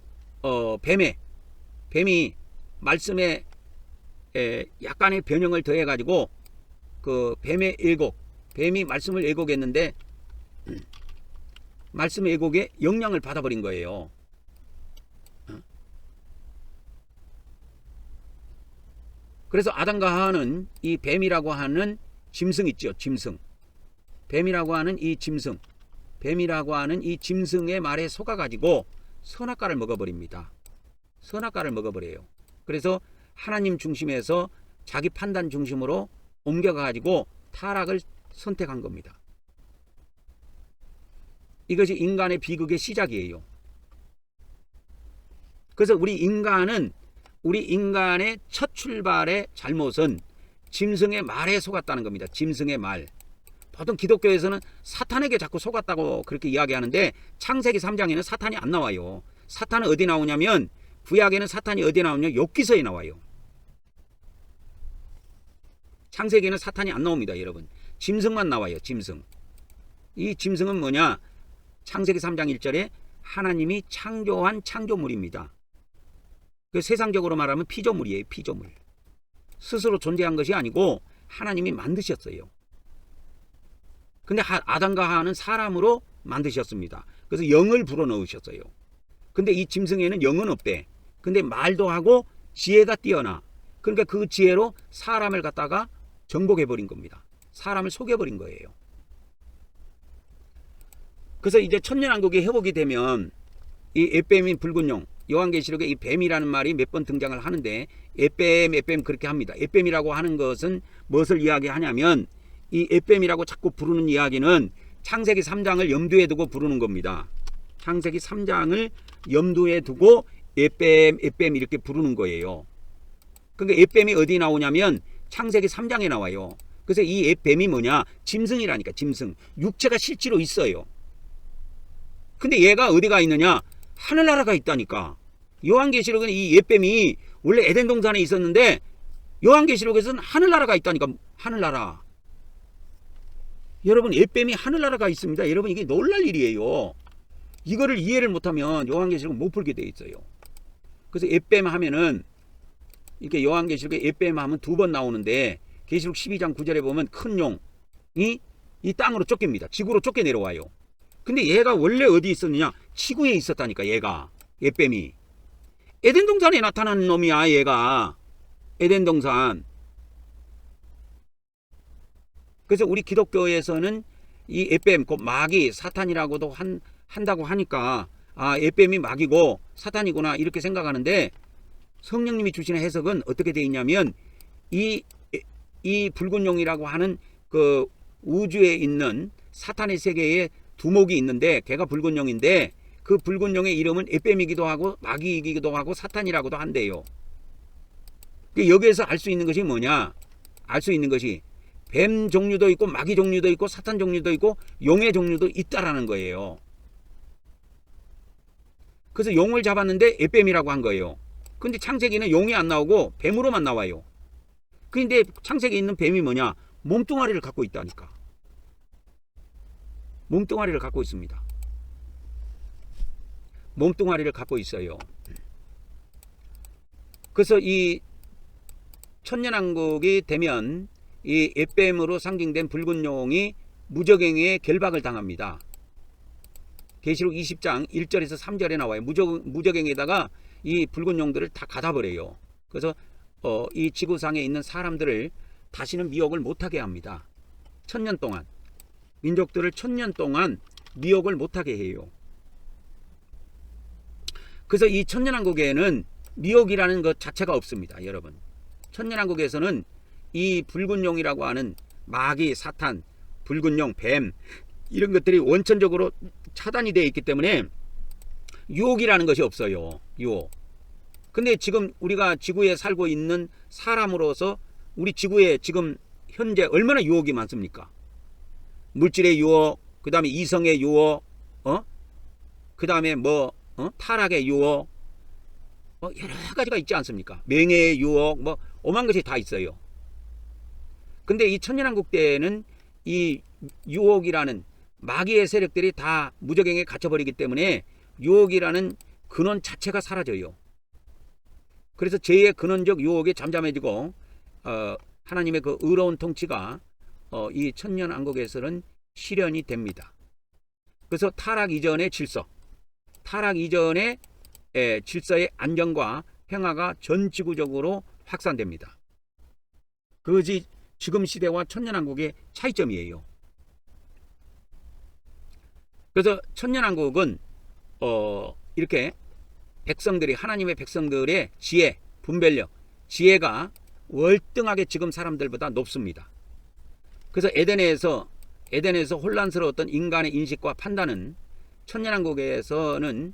뱀이 말씀에 약간의 변형을 더해가지고 그 뱀이 말씀을 애곡했는데 말씀 애곡에 영향을 받아버린 거예요. 그래서 아담과 하와는 이 뱀이라고 하는 짐승 있죠. 짐승. 뱀이라고 하는 이 짐승의 말에 속아가지고 선악과를 먹어버립니다. 선악과를 먹어버려요. 그래서 하나님 중심에서 자기 판단 중심으로 옮겨가지고 타락을 선택한 겁니다. 이것이 인간의 비극의 시작이에요. 그래서 우리 인간의 첫 출발의 잘못은 짐승의 말에 속았다는 겁니다. 짐승의 말. 보통 기독교에서는 사탄에게 자꾸 속았다고 그렇게 이야기하는데 창세기 3장에는 사탄이 안 나와요. 사탄은 어디 나오냐면 구약에는 사탄이 어디 나오냐면 욥기서에 나와요. 창세기에는 사탄이 안 나옵니다, 여러분. 짐승만 나와요. 짐승. 이 짐승은 뭐냐? 창세기 3장 1절에 하나님이 창조한 창조물입니다. 그 세상적으로 말하면 피조물이에요. 피조물. 스스로 존재한 것이 아니고 하나님이 만드셨어요. 근데 아담과 하와는 사람으로 만드셨습니다. 그래서 영을 불어넣으셨어요. 근데 이 짐승에는 영은 없대. 근데 말도 하고 지혜가 뛰어나. 그러니까 그 지혜로 사람을 갖다가 정복해버린 겁니다. 사람을 속여버린 거예요. 그래서 이제 천년왕국이 회복이 되면 이 에뱀인 붉은 용, 요한계시록에 이 뱀이라는 말이 몇 번 등장을 하는데 에뱀 그렇게 합니다. 에뱀이라고 하는 것은 무엇을 이야기하냐면 이 에뱀이라고 자꾸 부르는 이야기는 창세기 3장을 염두에 두고 부르는 겁니다. 창세기 3장을 염두에 두고 에뱀 이렇게 부르는 거예요. 그러니까 에뱀이 어디 나오냐면 창세기 3장에 나와요. 그래서 이 에뱀이 뭐냐? 짐승이라니까. 짐승. 육체가 실제로 있어요. 근데 얘가 어디가 있느냐? 하늘나라가 있다니까. 요한계시록은 이 에뱀이 원래 에덴 동산에 있었는데 요한계시록에서는 하늘나라가 있다니까. 하늘나라. 여러분, 에뱀이 하늘나라가 있습니다. 여러분, 이게 놀랄 일이에요. 이거를 이해를 못하면 요한계시록은 못 풀게 돼 있어요. 그래서 에뱀 하면은 이렇게 요한계시록에 에뱀 하면 2번 나오는데 계시록 12장 9절에 보면 큰 용이 이 땅으로 쫓깁니다. 지구로 쫓겨 내려와요. 근데 얘가 원래 어디 있었느냐? 지구에 있었다니까. 얘가 에뱀이 에덴 동산에 나타나는 놈이야. 얘가 에덴 동산. 그래서 우리 기독교에서는 이 에뱀, 곧 마귀, 사탄이라고도 한다고 하니까 아, 에뱀이 마귀고 사탄이구나 이렇게 생각하는데 성령님이 주시는 해석은 어떻게 되어 있냐면 이 붉은 용이라고 하는 그 우주에 있는 사탄의 세계에 두목이 있는데 걔가 붉은 용인데 그 붉은 용의 이름은 에뱀이기도 하고 마귀이기도 하고 사탄이라고도 한대요. 여기에서 알 수 있는 것이 뭐냐? 알 수 있는 것이 뱀 종류도 있고 마귀 종류도 있고 사탄 종류도 있고 용의 종류도 있다라는 거예요. 그래서 용을 잡았는데 에뱀이라고 한 거예요. 근데 창세기는 용이 안 나오고 뱀으로만 나와요. 근데 창세기에 있는 뱀이 뭐냐? 몸뚱아리를 갖고 있다니까. 몸뚱아리를 갖고 있습니다. 몸뚱아리를 갖고 있어요. 그래서 이 천년왕국이 되면 이 에뱀으로 상징된 붉은 용이 무적행위에 결박을 당합니다. 계시록 20장 1절에서 3절에 나와요. 무적행에다가 이 붉은 용들을 다 가다버려요. 그래서 이 지구상에 있는 사람들을 다시는 미혹을 못하게 합니다. 1000년 동안. 민족들을 1000년 동안 미혹을 못하게 해요. 그래서 이 천년왕국에는 미혹이라는 것 자체가 없습니다. 여러분, 천년왕국에서는 이 붉은 용이라고 하는 마귀, 사탄, 붉은 용, 뱀 이런 것들이 원천적으로 차단이 되어 있기 때문에 유혹이라는 것이 없어요. 유혹. 근데 지금 우리가 지구에 살고 있는 사람으로서 우리 지구에 지금 현재 얼마나 유혹이 많습니까? 물질의 유혹, 그 다음에 이성의 유혹, 그 다음에 타락의 유혹, 여러 가지가 있지 않습니까? 명예의 유혹, 오만 것이 다 있어요. 근데 이 천년왕국 때에는 이 유혹이라는 마귀의 세력들이 다 무적행에 갇혀버리기 때문에 유혹이라는 근원 자체가 사라져요. 그래서 죄의 근원적 유혹이 잠잠해지고 하나님의 그 의로운 통치가 이 천년왕국에서는 실현이 됩니다. 그래서 타락 이전의 질서, 타락 이전의 질서의 안정과 평화가 전 지구적으로 확산됩니다. 그것이 지금 시대와 천년왕국의 차이점이에요. 그래서 천년왕국은 이렇게 백성들이, 하나님의 백성들의 지혜, 분별력, 지혜가 월등하게 지금 사람들보다 높습니다. 그래서 에덴에서 혼란스러웠던 인간의 인식과 판단은 천년왕국에서는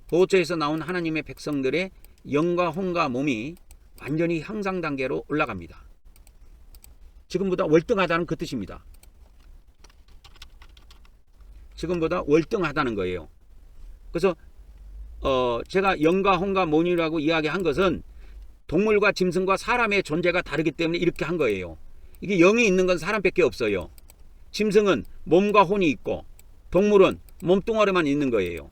보호처에서 나온 하나님의 백성들의 영과 혼과 몸이 완전히 향상 단계로 올라갑니다. 지금보다 월등하다는 그 뜻입니다. 지금보다 월등하다는 거예요. 그래서 제가 영과 혼과 몸이라고 이야기한 것은 동물과 짐승과 사람의 존재가 다르기 때문에 이렇게 한 거예요. 이게 영이 있는 건 사람밖에 없어요. 짐승은 몸과 혼이 있고 동물은 몸뚱아리만 있는 거예요.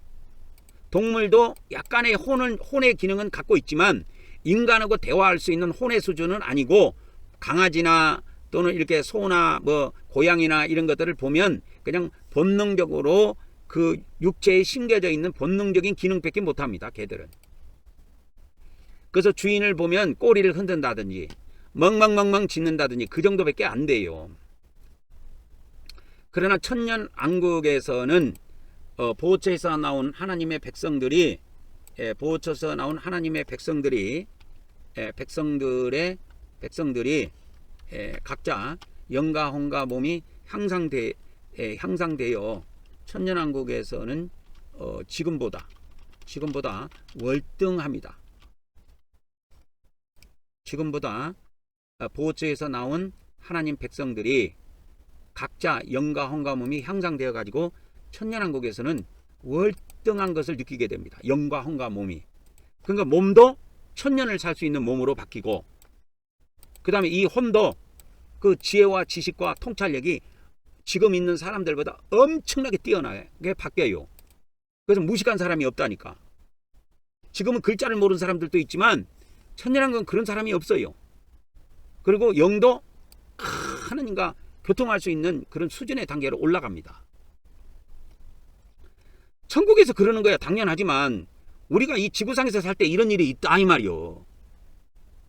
동물도 약간의 혼의 기능은 갖고 있지만 인간하고 대화할 수 있는 혼의 수준은 아니고 강아지나 또는 이렇게 소나 뭐 고양이나 이런 것들을 보면 그냥 본능적으로 그 육체에 심겨져 있는 본능적인 기능밖에 못합니다. 개들은. 그래서 주인을 보면 꼬리를 흔든다든지 멍멍멍멍 짖는다든지 그 정도밖에 안 돼요. 그러나 천년왕국에서는 보호처에서 나온 하나님의 백성들이 보호처에서 나온 하나님의 백성들이 각자 영과 혼과 몸이 향상되어 천년왕국에서는 지금보다 월등합니다. 지금보다 보호처에서 나온 하나님 백성들이 각자 영과 혼과 몸이 향상되어 가지고 천년왕국에서는 월등한 것을 느끼게 됩니다. 영과 혼과 몸이. 그러니까 몸도 천년을 살 수 있는 몸으로 바뀌고, 그 다음에 이 혼도 그 지혜와 지식과 통찰력이 지금 있는 사람들보다 엄청나게 뛰어나게 바뀌어요. 그래서 무식한 사람이 없다니까. 지금은 글자를 모르는 사람들도 있지만 천년왕국은 그런 사람이 없어요. 그리고 영도 하나님과 교통할 수 있는 그런 수준의 단계로 올라갑니다. 천국에서 그러는 거야 당연하지만 우리가 이 지구상에서 살 때 이런 일이 있다 이 말이요.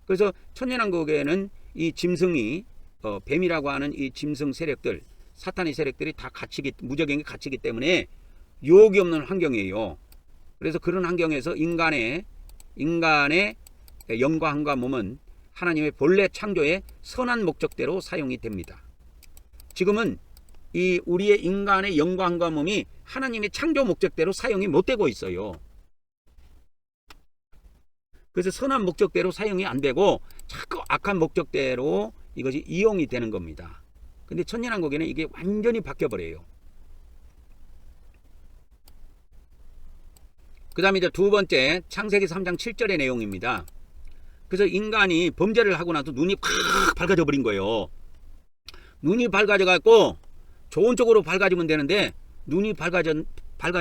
그래서 천년왕국에는 이 짐승이 뱀이라고 하는 이 짐승 세력들, 사탄의 세력들이 다 무적행에 갇히기 때문에 유혹이 없는 환경이에요. 그래서 그런 환경에서 인간의 영과 혼과 몸은 하나님의 본래 창조의 선한 목적대로 사용이 됩니다. 지금은 이 우리의 인간의 영과 혼과 몸이 하나님의 창조 목적대로 사용이 못 되고 있어요. 그래서 선한 목적대로 사용이 안 되고 자꾸 악한 목적대로 이것이 이용이 되는 겁니다. 근데 천년왕국에는 이게 완전히 바뀌어버려요. 그 다음에 이제 두 번째 창세기 3장 7절의 내용입니다. 그래서 인간이 범죄를 하고 나서 눈이 팍 밝아져 버린 거예요. 눈이 밝아져 갖고 좋은 쪽으로 밝아지면 되는데 눈이 밝아져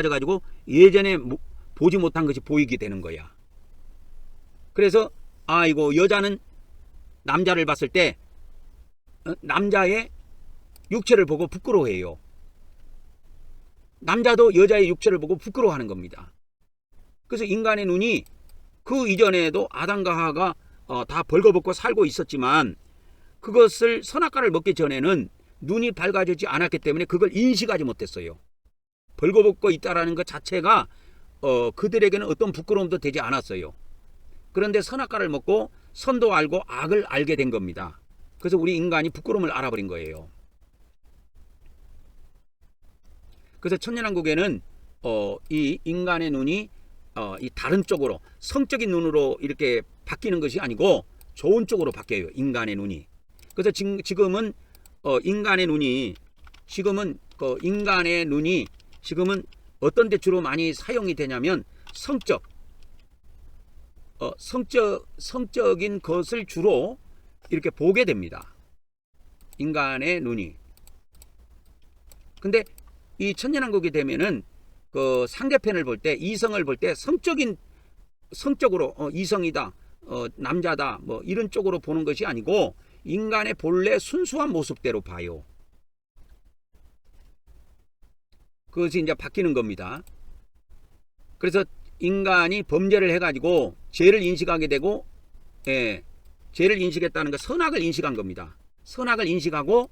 가지고 예전에 보지 못한 것이 보이게 되는 거야. 그래서 이거 여자는 남자를 봤을 때 남자의 육체를 보고 부끄러워해요. 남자도 여자의 육체를 보고 부끄러워하는 겁니다. 그래서 인간의 눈이 그 이전에도 아담과 하와가 다 벌거벗고 살고 있었지만 그것을 선악과를 먹기 전에는 눈이 밝아지지 않았기 때문에 그걸 인식하지 못했어요. 벌거벗고 있다라는 것 자체가 그들에게는 어떤 부끄러움도 되지 않았어요. 그런데 선악과를 먹고 선도 알고 악을 알게 된 겁니다. 그래서 우리 인간이 부끄러움을 알아버린 거예요. 그래서 천년왕국에는 이 인간의 눈이 이 다른 쪽으로 성적인 눈으로 이렇게 바뀌는 것이 아니고 좋은 쪽으로 바뀌어요. 인간의 눈이. 그래서 지금은 인간의 눈이 지금은 어떤 데 주로 많이 사용이 되냐면 성적인 것을 주로 이렇게 보게 됩니다. 인간의 눈이. 근데 이 천년왕국이 되면은 그 상대편을 볼 때, 이성을 볼 때 성적으로 이성이다, 남자다, 뭐 이런 쪽으로 보는 것이 아니고 인간의 본래 순수한 모습대로 봐요. 그것이 이제 바뀌는 겁니다. 그래서 인간이 범죄를 해가지고 죄를 인식하게 되고, 죄를 인식했다는 건 선악을 인식한 겁니다. 선악을 인식하고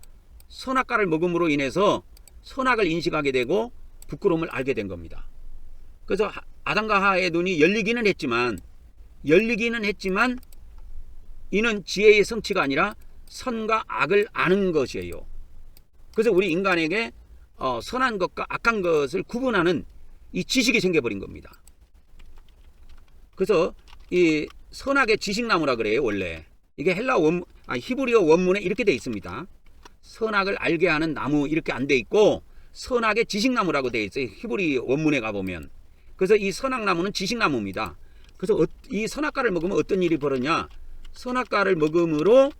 선악과를 먹음으로 인해서 선악을 인식하게 되고 부끄러움을 알게 된 겁니다. 그래서 아담과 하와의 눈이 열리기는 했지만 이는 지혜의 성취가 아니라 선과 악을 아는 것이에요. 그래서 우리 인간에게 선한 것과 악한 것을 구분하는 이 지식이 생겨버린 겁니다. 그래서 이 선악의 지식나무라 그래요. 원래 이게 히브리어 원문에 이렇게 돼 있습니다. 선악을 알게 하는 나무 이렇게 안 돼 있고 선악의 지식나무라고 돼 있어요. 히브리 원문에 가보면. 그래서 이 선악나무는 지식나무입니다. 그래서 이 선악과를 먹으면 어떤 일이 벌어냐, 선악과를 먹음으로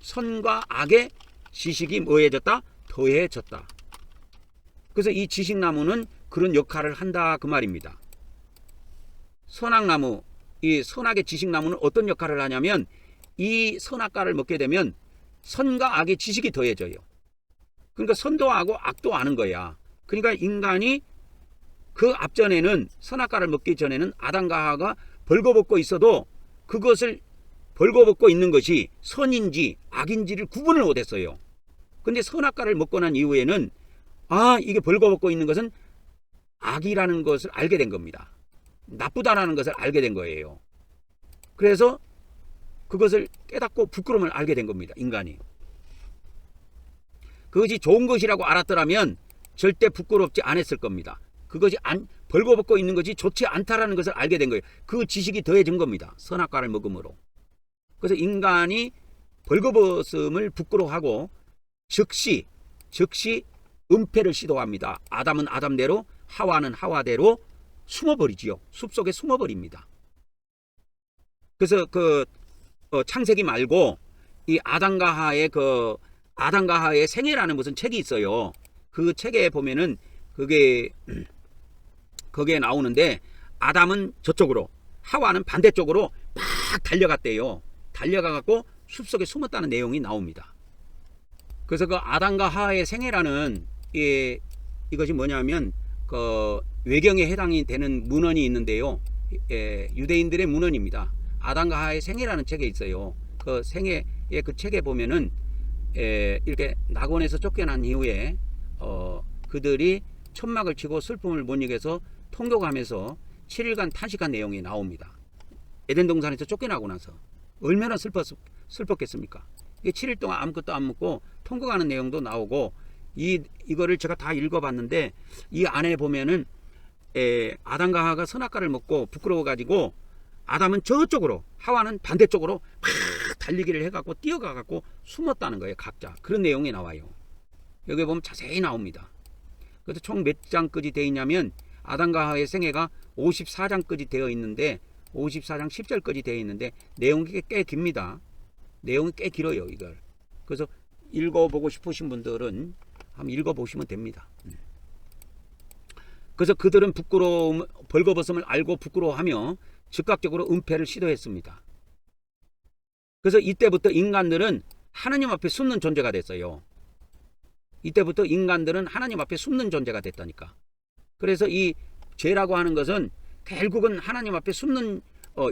선과 악의 지식이 뭐해졌다? 더해졌다. 그래서 이 지식나무는 그런 역할을 한다 그 말입니다. 선악나무, 이 선악의 지식나무는 어떤 역할을 하냐면 이 선악과를 먹게 되면 선과 악의 지식이 더해져요. 그러니까 선도 하고 악도 아는 거야. 그러니까 인간이 그 앞전에는 선악과를 먹기 전에는 아담과 하와가 벌거벗고 있어도 그것을 벌거벗고 있는 것이 선인지 악인지를 구분을 못했어요. 근데 선악과를 먹고 난 이후에는 이게 벌거벗고 있는 것은 악이라는 것을 알게 된 겁니다. 나쁘다라는 것을 알게 된 거예요. 그래서 그것을 깨닫고 부끄러움을 알게 된 겁니다. 인간이. 그것이 좋은 것이라고 알았더라면 절대 부끄럽지 않았을 겁니다. 그것이 벌거벗고 있는 것이 좋지 않다라는 것을 알게 된 거예요. 그 지식이 더해진 겁니다. 선악과를 먹음으로. 그래서 인간이 벌거벗음을 부끄러워하고 즉시 은폐를 시도합니다. 아담은 아담대로, 하와는 하와대로 숨어버리지요. 숲속에 숨어버립니다. 그래서 창세기 말고 이 아담과 하와의 생애라는 무슨 책이 있어요. 그 책에 보면은 거기에 나오는데 아담은 저쪽으로, 하와는 반대쪽으로 막 달려갔대요. 달려가갖고 숲속에 숨었다는 내용이 나옵니다. 그래서 그 아담과 하와의 생애라는 이것이 뭐냐면 그 외경에 해당이 되는 문헌이 있는데요. 유대인들의 문헌입니다. 아담과 하와의 생애라는 책에 있어요. 그 생애의 그 책에 보면은 이렇게 낙원에서 쫓겨난 이후에 그들이 천막을 치고 슬픔을 못 이겨서 통곡하면서 7일간 탄식한 내용이 나옵니다. 에덴 동산에서 쫓겨나고 나서 얼마나 슬펐겠습니까? 7일 동안 아무것도 안 먹고 통곡하는 내용도 나오고 이거를 제가 다 읽어봤는데 이 안에 보면은 아담과 하와가 선악과를 먹고 부끄러워 가지고 아담은 저쪽으로, 하와는 반대쪽으로 막 달리기를 해갖고 뛰어가갖고 숨었다는 거예요. 각자 그런 내용이 나와요. 여기 보면 자세히 나옵니다. 그래서 총 몇 장까지 되어 있냐면 아담과 하와의 생애가 54장까지 되어 있는데 54장 10절까지 되어 있는데 내용이 꽤 깁니다. 내용이 꽤 길어요. 이걸. 그래서 읽어보고 싶으신 분들은 한번 읽어보시면 됩니다. 그래서 그들은 벌거벗음을 알고 부끄러워하며 즉각적으로 은폐를 시도했습니다. 그래서 이때부터 인간들은 하나님 앞에 숨는 존재가 됐어요. 이때부터 인간들은 하나님 앞에 숨는 존재가 됐다니까. 그래서 이 죄라고 하는 것은 결국은 하나님 앞에 숨는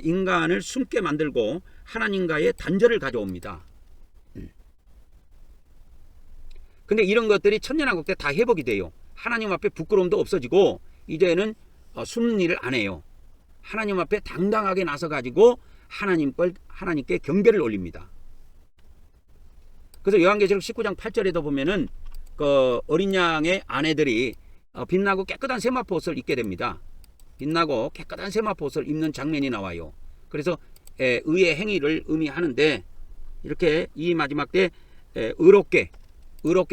인간을 숨게 만들고 하나님과의 단절을 가져옵니다. 근데 이런 것들이 천년왕국 때 다 회복이 돼요. 하나님 앞에 부끄러움도 없어지고 이제는 숨는 일을 안 해요. 하나님 앞에 당당하게 나서 가지고 하나님께 경배를 올립니다. 그래서 요한계시록 19장 8절에도 보면은 그 어린 양의 아내들이 빛나고 깨끗한 세마포 옷을 입게 됩니다. 빛나고 깨끗한 세마포 옷을 입는 장면이 나와요. 그래서 의의 행위를 의미하는데 이렇게 이 마지막 때 의롭게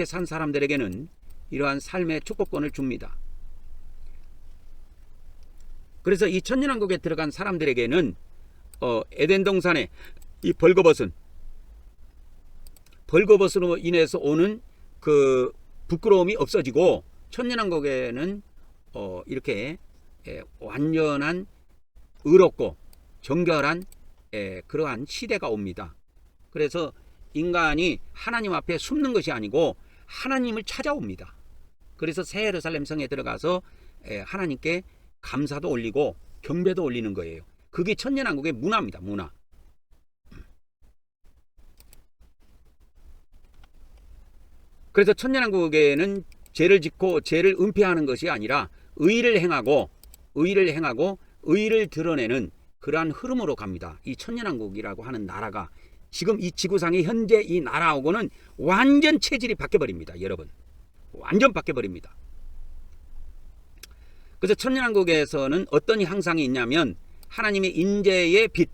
산 사람들에게는 이러한 삶의 축복권을 줍니다. 그래서 이 천년왕국에 들어간 사람들에게는 에덴 동산의 이 벌거벗으로 인해서 오는 그 부끄러움이 없어지고 천년왕국에는 이렇게 완전한 의롭고 정결한 그러한 시대가 옵니다. 그래서 인간이 하나님 앞에 숨는 것이 아니고 하나님을 찾아옵니다. 그래서 새 예루살렘 성에 들어가서 하나님께 감사도 올리고 경배도 올리는 거예요. 그게 천년왕국의 문화입니다. 문화. 그래서 천년왕국에는 죄를 짓고 죄를 은폐하는 것이 아니라 의를 행하고 의를 드러내는 그러한 흐름으로 갑니다. 이 천년왕국이라고 하는 나라가 지금 이 지구상의 현재 이 나라하고는 완전 체질이 바뀌어버립니다. 여러분. 완전 바뀌어버립니다. 그래서 천년왕국에서는 어떤 형상이 있냐면 하나님의 임재의 빛,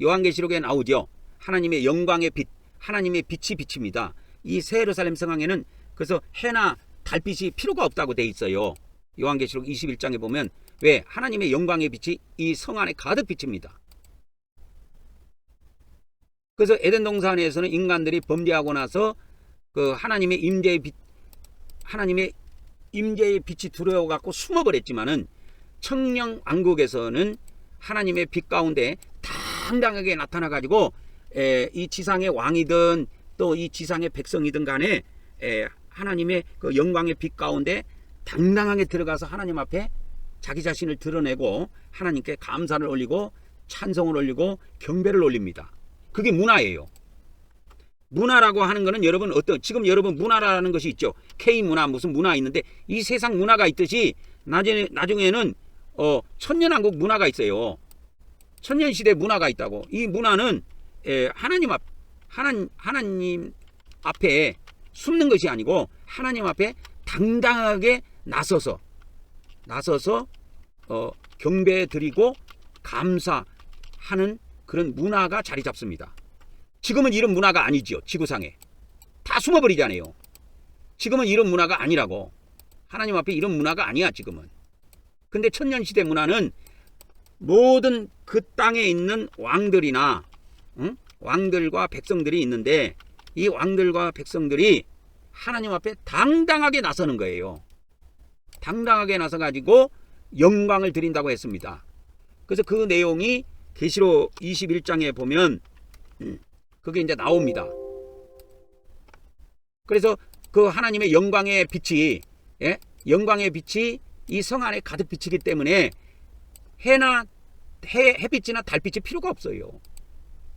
요한계시록에 나오죠. 하나님의 영광의 빛, 하나님의 빛이 비칩니다. 이 새 예루살렘 성황에는 그래서 해나 달빛이 필요가 없다고 돼 있어요. 요한계시록 21장에 보면 왜? 하나님의 영광의 빛이 이 성 안에 가득 비칩니다. 그래서 에덴 동산에서는 인간들이 범죄하고 나서 그 하나님의 임재의 빛이 들어와 갖고 숨어버렸지만은 청령 왕국에서는 하나님의 빛 가운데 당당하게 나타나 가지고 이 지상의 왕이든 또 이 지상의 백성이든 간에 하나님의 그 영광의 빛 가운데 당당하게 들어가서 하나님 앞에 자기 자신을 드러내고 하나님께 감사를 올리고 찬송을 올리고 경배를 올립니다. 그게 문화예요. 문화라고 하는 거는 여러분 지금 여러분 문화라는 것이 있죠. K문화 무슨 문화 있는데 이 세상 문화가 있듯이 나중에는 천년왕국 문화가 있어요. 천년시대 문화가 있다고. 이 문화는 하나님 앞에 숨는 것이 아니고 하나님 앞에 당당하게 나서서 경배 드리고 감사하는 그런 문화가 자리 잡습니다. 지금은 이런 문화가 아니지요. 지구상에 다 숨어버리잖아요. 지금은 이런 문화가 아니라고. 하나님 앞에 이런 문화가 아니야 지금은. 근데 천년시대 문화는 모든 그 땅에 있는 왕들이나 왕들과 백성들이 있는데 이 왕들과 백성들이 하나님 앞에 당당하게 나서는 거예요. 당당하게 나서 가지고 영광을 드린다고 했습니다. 그래서 그 내용이 계시록 21장에 보면 그게 이제 나옵니다. 그래서 그 하나님의 영광의 빛이 영광의 빛이 이 성 안에 가득 비치기 때문에 햇빛이나 달빛이 필요가 없어요.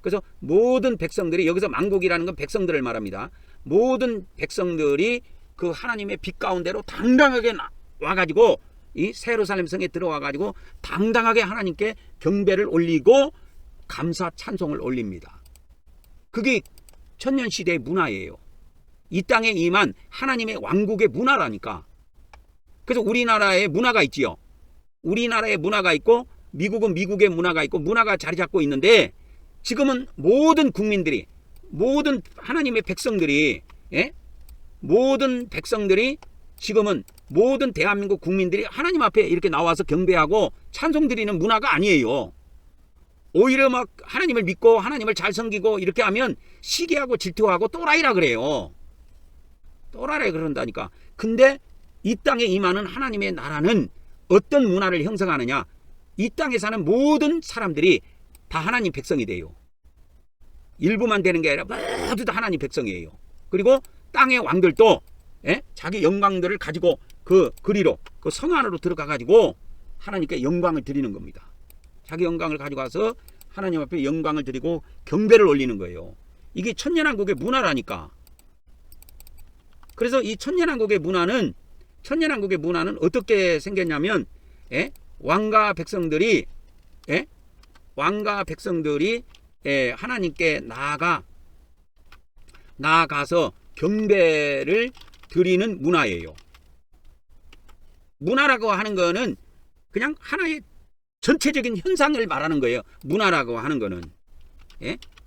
그래서 모든 백성들이, 여기서 만국이라는 건 백성들을 말합니다. 모든 백성들이 그 하나님의 빛 가운데로 당당하게 와가지고 이 예루살렘 성에 들어와가지고 당당하게 하나님께 경배를 올리고 감사 찬송을 올립니다. 그게 천년시대의 문화예요. 이 땅에 임한 하나님의 왕국의 문화라니까. 그래서 우리나라에 문화가 있지요. 우리나라에 문화가 있고 미국은 미국의 문화가 있고 문화가 자리 잡고 있는데 지금은 모든 국민들이, 모든 하나님의 백성들이, 모든 백성들이 지금은 모든 대한민국 국민들이 하나님 앞에 이렇게 나와서 경배하고 찬송 드리는 문화가 아니에요. 오히려 막 하나님을 믿고 하나님을 잘 섬기고 이렇게 하면 시기하고 질투하고 또라이라 그래요. 또라이라 그런다니까. 근데 이 땅에 임하는 하나님의 나라는 어떤 문화를 형성하느냐? 이 땅에 사는 모든 사람들이 다 하나님 백성이 돼요. 일부만 되는 게 아니라 모두 다 하나님 백성이에요. 그리고 땅의 왕들도 자기 영광들을 가지고 그리로 그 성 안으로 들어가 가지고 하나님께 영광을 드리는 겁니다. 자기 영광을 가져가서 하나님 앞에 영광을 드리고 경배를 올리는 거예요. 이게 천년왕국의 문화라니까. 그래서 이 천년왕국의 문화는 어떻게 생겼냐면 왕과 백성들이 하나님께 나아가서 경배를 드리는 문화예요. 문화라고 하는 거는 그냥 하나의 전체적인 현상을 말하는 거예요. 문화라고 하는 거는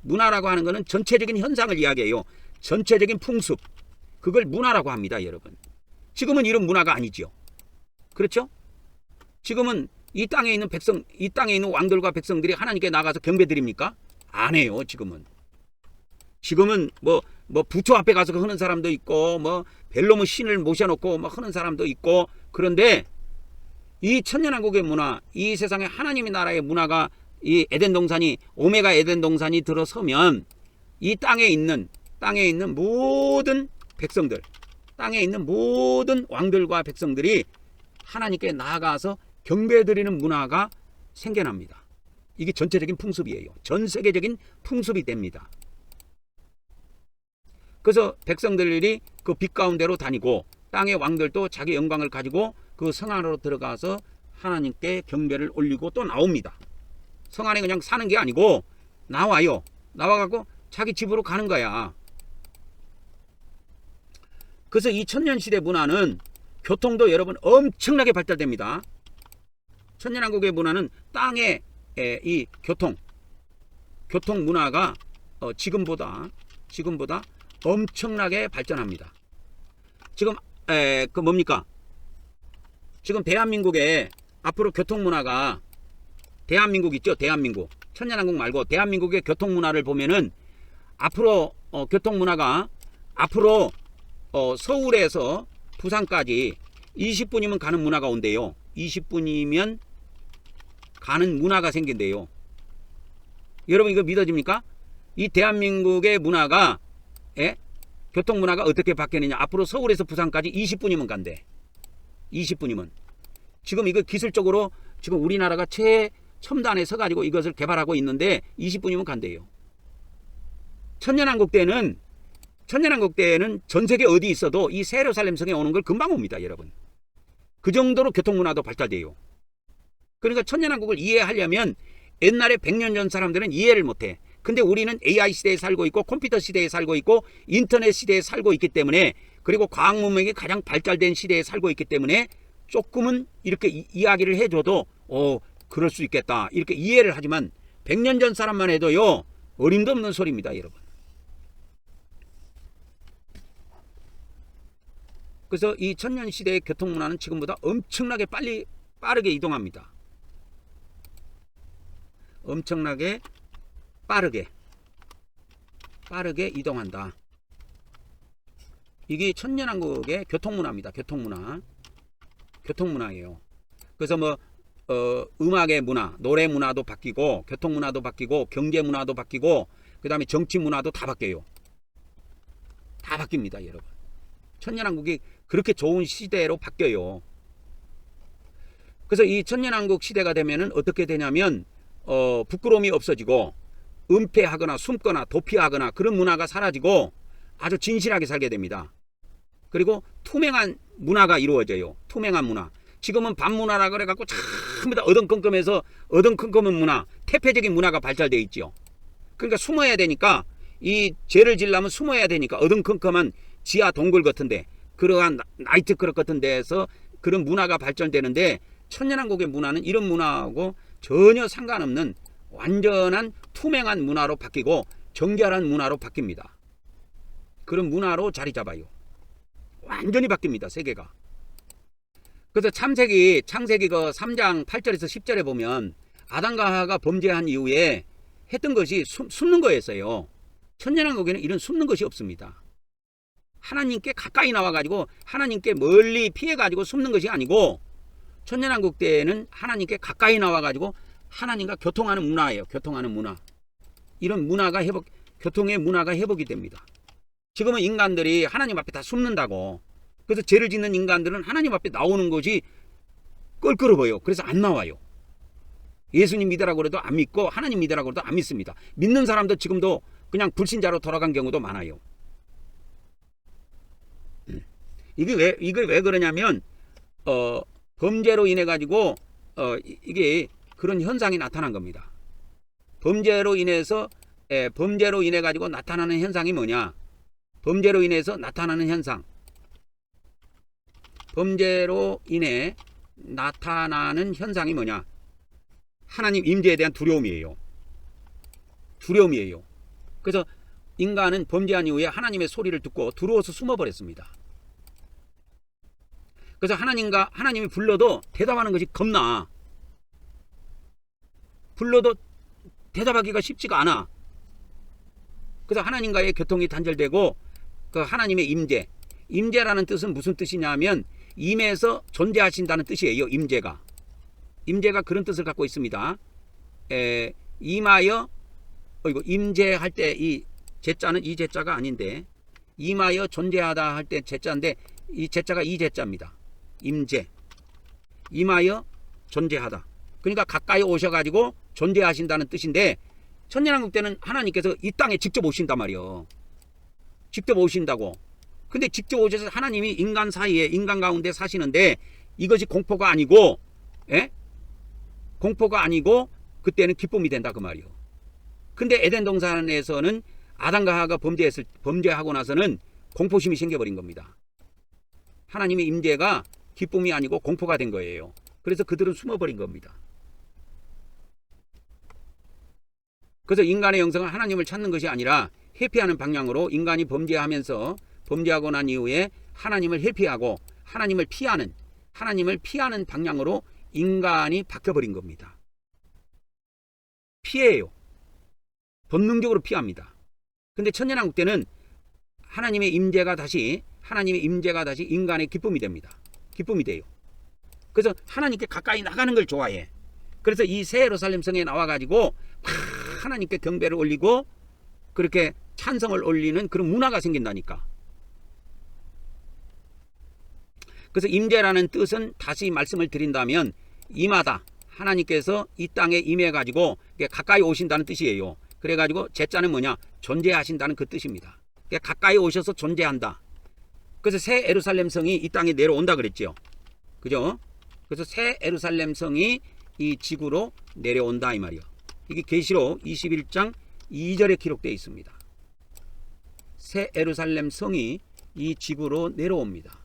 문화라고 하는 거는 전체적인 현상을 이야기해요. 전체적인 풍습, 그걸 문화라고 합니다, 여러분. 지금은 이런 문화가 아니죠. 그렇죠? 지금은 이 땅에 있는 왕들과 백성들이 하나님께 나가서 경배드립니까? 안 해요, 지금은. 지금은 뭐 부처 앞에 가서 하는 사람도 있고, 벨로무 신을 모셔놓고 하는 사람도 있고, 그런데 이 천년왕국의 문화, 이 세상의 하나님의 나라의 문화가 이 에덴 동산이, 오메가 에덴 동산이 들어서면 이 땅에 있는 모든 백성들, 땅에 있는 모든 왕들과 백성들이 하나님께 나아가서 경배드리는 문화가 생겨납니다. 이게 전체적인 풍습이에요. 전 세계적인 풍습이 됩니다. 그래서 백성들이 그 빛 가운데로 다니고 땅의 왕들도 자기 영광을 가지고 그 성 안으로 들어가서 하나님께 경배를 올리고 또 나옵니다. 성 안에 그냥 사는 게 아니고 나와요. 나와갖고 자기 집으로 가는 거야. 그래서 이 천년시대 문화는 교통도 여러분 엄청나게 발달됩니다. 천년왕국의 문화는 땅의 이 교통 문화가 지금보다 엄청나게 발전합니다. 지금 그 뭡니까? 지금 대한민국에 앞으로 교통 문화가, 대한민국 있죠? 대한민국. 천년왕국 말고 대한민국의 교통 문화를 보면은 앞으로 교통 문화가 앞으로 서울에서 부산까지 20분이면 가는 문화가 온대요. 20분이면 가는 문화가 생긴대요. 여러분 이거 믿어집니까? 이 대한민국의 문화가 예? 교통 문화가 어떻게 바뀌느냐. 앞으로 서울에서 부산까지 20분이면 간대. 20분이면. 지금 이거 기술적으로 지금 우리나라가 최첨단에 서가지고 이것을 개발하고 있는데 20분이면 간대요. 천년왕국대는 전 세계 어디 있어도 이 새 예루살렘 성에 오는 걸 금방 옵니다, 여러분. 그 정도로 교통문화도 발달돼요. 그러니까 천년왕국을 이해하려면 옛날에 100년 전 사람들은 이해를 못해. 근데 우리는 AI 시대에 살고 있고 컴퓨터 시대에 살고 있고 인터넷 시대에 살고 있기 때문에, 그리고 과학 문명이 가장 발달된 시대에 살고 있기 때문에 조금은 이렇게 이야기를 해줘도 그럴 수 있겠다 이렇게 이해를 하지만 100년 전 사람만 해도요 어림도 없는 소리입니다, 여러분. 그래서 이 천년시대의 교통문화는 지금보다 엄청나게 빠르게 이동합니다. 엄청나게 빠르게 이동한다. 이게 천년왕국의 교통문화입니다. 교통문화예요. 그래서 뭐 음악의 문화, 노래 문화도 바뀌고 교통문화도 바뀌고 경제 문화도 바뀌고 그 다음에 정치 문화도 다 바뀌어요. 다 바뀝니다, 여러분. 천년왕국이 그렇게 좋은 시대로 바뀌어요. 그래서 이 천년왕국 시대가 되면은 어떻게 되냐면 부끄러움이 없어지고 은폐하거나 숨거나 도피하거나 그런 문화가 사라지고 아주 진실하게 살게 됩니다. 그리고 투명한 문화가 이루어져요. 투명한 문화. 지금은 반문화라 그래갖고 전부 다 어덩컴컴해서 어덩컴컴한 문화, 태폐적인 문화가 발달되어 있죠. 그러니까 숨어야 되니까, 이 죄를 지려면 숨어야 되니까 어덩컴컴한 지하 동굴 같은데, 그러한 나이트클럽 같은 데에서 그런 문화가 발전되는데, 천년왕국의 문화는 이런 문화하고 전혀 상관없는 완전한 투명한 문화로 바뀌고 정결한 문화로 바뀝니다. 그런 문화로 자리 잡아요. 완전히 바뀝니다, 세계가. 그래서 창세기 그 3장 8절에서 10절에 보면 아담과 하와가 범죄한 이후에 했던 것이 숨는 거였어요. 천년왕국에는 이런 숨는 것이 없습니다. 하나님께 가까이 나와가지고 하나님께 멀리 피해가지고 숨는 것이 아니고, 천년왕국 때에는 하나님께 가까이 나와가지고 하나님과 교통하는 문화예요. 교통하는 문화. 이런 문화가 교통의 문화가 회복이 됩니다. 지금은 인간들이 하나님 앞에 다 숨는다고. 그래서 죄를 짓는 인간들은 하나님 앞에 나오는 것이 껄끄러 보여. 그래서 안 나와요. 예수님 믿으라고 해도 안 믿고 하나님 믿으라고 해도 안 믿습니다. 믿는 사람도 지금도 그냥 불신자로 돌아간 경우도 많아요. 이게 왜 그러냐면 범죄로 인해 가지고 이게 그런 현상이 나타난 겁니다. 범죄로 인해 가지고 나타나는 현상이 뭐냐? 범죄로 인해서 나타나는 현상. 범죄로 인해 나타나는 현상이 뭐냐? 하나님 임재에 대한 두려움이에요. 그래서 인간은 범죄한 이후에 하나님의 소리를 듣고 두려워서 숨어버렸습니다. 그래서 하나님이 불러도 대답하는 것이 겁나. 불러도 대답하기가 쉽지가 않아. 그래서 하나님과의 교통이 단절되고, 그 하나님의 임재라는 뜻은 무슨 뜻이냐면 임에서 존재하신다는 뜻이에요. 임재가 그런 뜻을 갖고 있습니다. 임하여 임재할 때 이 제자는 이 제자가 아닌데, 임하여 존재하다 할 때 제자인데 이 제자가 이 제자입니다. 임하여 존재하다. 그러니까 가까이 오셔가지고 존재하신다는 뜻인데, 천년왕국 때는 하나님께서 이 땅에 직접 오신단 말이에요. 직접 오신다고. 근데 직접 오셔서 하나님이 인간 가운데 사시는데 이것이 공포가 아니고, 공포가 아니고 그때는 기쁨이 된다 그 말이에요. 근데 에덴 동산에서는 아담과 하와가 범죄하고 나서는 공포심이 생겨버린 겁니다. 하나님의 임재가 기쁨이 아니고 공포가 된 거예요. 그래서 그들은 숨어버린 겁니다. 그래서 인간의 영성은 하나님을 찾는 것이 아니라 회피하는 방향으로, 인간이 범죄하고 난 이후에 하나님을 회피하고 하나님을 피하는 방향으로 인간이 바뀌어버린 겁니다. 피해요. 본능적으로 피합니다. 근데 천년왕국 때는 하나님의 임재가 다시 인간의 기쁨이 됩니다. 기쁨이 돼요. 그래서 하나님께 가까이 나가는 걸 좋아해. 그래서 이 새 예루살렘 성에 나와가지고 막 하나님께 경배를 올리고 그렇게 찬성을 올리는 그런 문화가 생긴다니까. 그래서 임재라는 뜻은 다시 말씀을 드린다면 임하다. 하나님께서 이 땅에 임해가지고 가까이 오신다는 뜻이에요. 그래가지고 제자는 뭐냐? 존재하신다는 그 뜻입니다. 가까이 오셔서 존재한다. 그래서 새 예루살렘 성이 이 땅에 내려온다 그랬죠. 그죠? 그래서 새 예루살렘 성이 이 지구로 내려온다 이 말이요. 이게 계시록 21장 2절에 기록되어 있습니다. 새 예루살렘 성이 이 지구로 내려옵니다.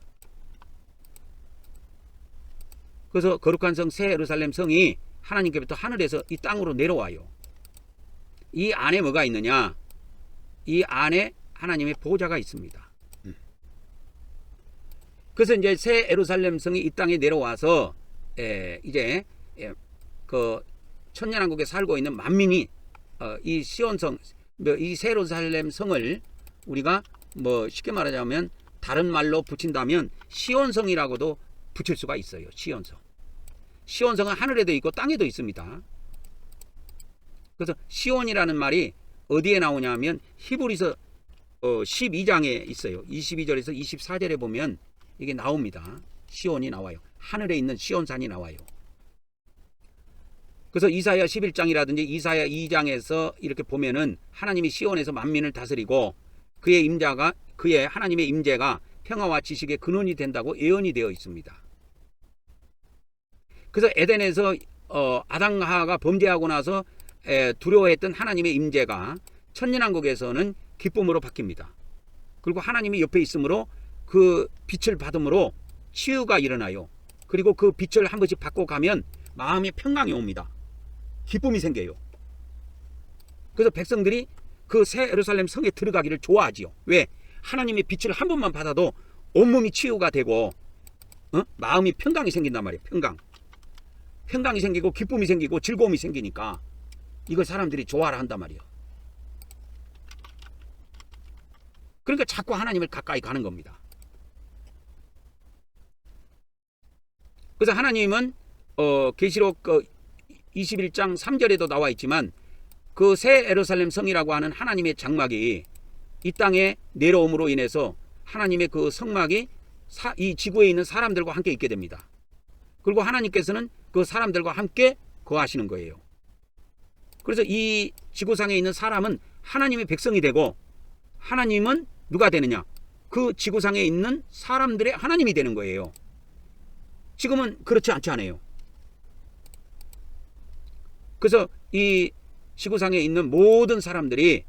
그래서 거룩한 성 새 예루살렘 성이 하나님께부터 하늘에서 이 땅으로 내려와요. 이 안에 뭐가 있느냐? 이 안에 하나님의 보좌가 있습니다. 그래서 이제 새 예루살렘 성이 이 땅에 내려와서 이제 그 천년왕국에 살고 있는 만민이 이 시온성, 이 새 예루살렘 성을 우리가 뭐 쉽게 말하자면 다른 말로 붙인다면 시온성이라고도 붙일 수가 있어요. 시온성. 시온성은 하늘에도 있고 땅에도 있습니다. 그래서 시온이라는 말이 어디에 나오냐면 히브리서 12장에 있어요. 22절에서 24절에 보면 이게 나옵니다. 시온이 나와요. 하늘에 있는 시온산이 나와요. 그래서 이사야 11장이라든지 이사야 2장에서 이렇게 보면은 하나님이 시온에서 만민을 다스리고 그의 임자가 그의 하나님의 임재가 평화와 지식의 근원이 된다고 예언이 되어 있습니다. 그래서 에덴에서 아담과 하와가 범죄하고 나서 두려워했던 하나님의 임재가 천년왕국에서는 기쁨으로 바뀝니다. 그리고 하나님이 옆에 있으므로 그 빛을 받음으로 치유가 일어나요. 그리고 그 빛을 한 번씩 받고 가면 마음의 평강이 옵니다. 기쁨이 생겨요. 그래서 백성들이 그 새 예루살렘 성에 들어가기를 좋아하지요. 왜? 하나님의 빛을 한 번만 받아도 온몸이 치유가 되고 마음이 평강이 생긴단 말이에요. 평강이 생기고 기쁨이 생기고 즐거움이 생기니까 이걸 사람들이 좋아라 한단 말이에요. 그러니까 자꾸 하나님을 가까이 가는 겁니다. 그래서 하나님은 계시록 21장 3절에도 나와 있지만 그 새 예루살렘 성이라고 하는 하나님의 장막이 이 땅에 내려옴으로 인해서 하나님의 그 성막이 이 지구에 있는 사람들과 함께 있게 됩니다. 그리고 하나님께서는 그 사람들과 함께 거하시는 거예요. 그래서 이 지구상에 있는 사람은 하나님의 백성이 되고 하나님은 누가 되느냐? 그 지구상에 있는 사람들의 하나님이 되는 거예요. 지금은 그렇지 않지 않아요. 그래서 이 지구상에 있는 모든 사람들이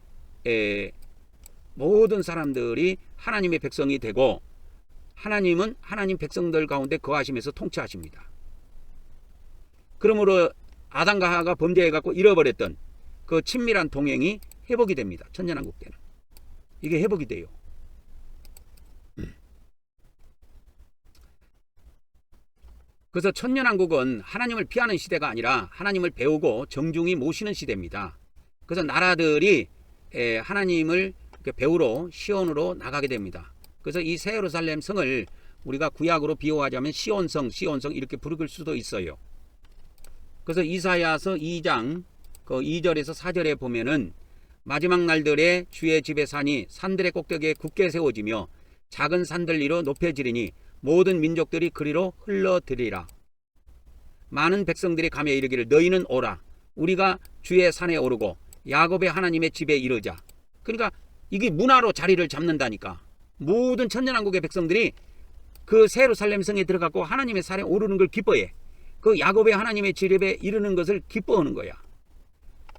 하나님의 백성이 되고 하나님은 하나님 백성들 가운데 거하시면서 통치하십니다. 그러므로 아담과 하와가 범죄해갖고 잃어버렸던 그 친밀한 동행이 회복이 됩니다. 천년왕국 때는 이게 회복이 돼요. 그래서 천년왕국은 하나님을 피하는 시대가 아니라 하나님을 배우고 정중히 모시는 시대입니다. 그래서 나라들이 하나님을 배우러 시온으로 나가게 됩니다. 그래서 이 새 예루살렘 성을 우리가 구약으로 비유하자면 시온성 이렇게 부를 수도 있어요. 그래서 이사야서 2장 그 2절에서 4절에 보면은 마지막 날들에 주의 집의 산이 산들의 꼭대기에 굳게 세워지며 작은 산들 위로 높여지리니 모든 민족들이 그리로 흘러들이라. 많은 백성들이 가며 이르기를 너희는 오라. 우리가 주의 산에 오르고 야곱의 하나님의 집에 이르자. 그러니까 이게 문화로 자리를 잡는다니까. 모든 천년왕국의 백성들이 그 새 예루살렘 성에 들어가고 하나님의 산에 오르는 걸 기뻐해. 그 야곱의 하나님의 집에 이르는 것을 기뻐하는 거야.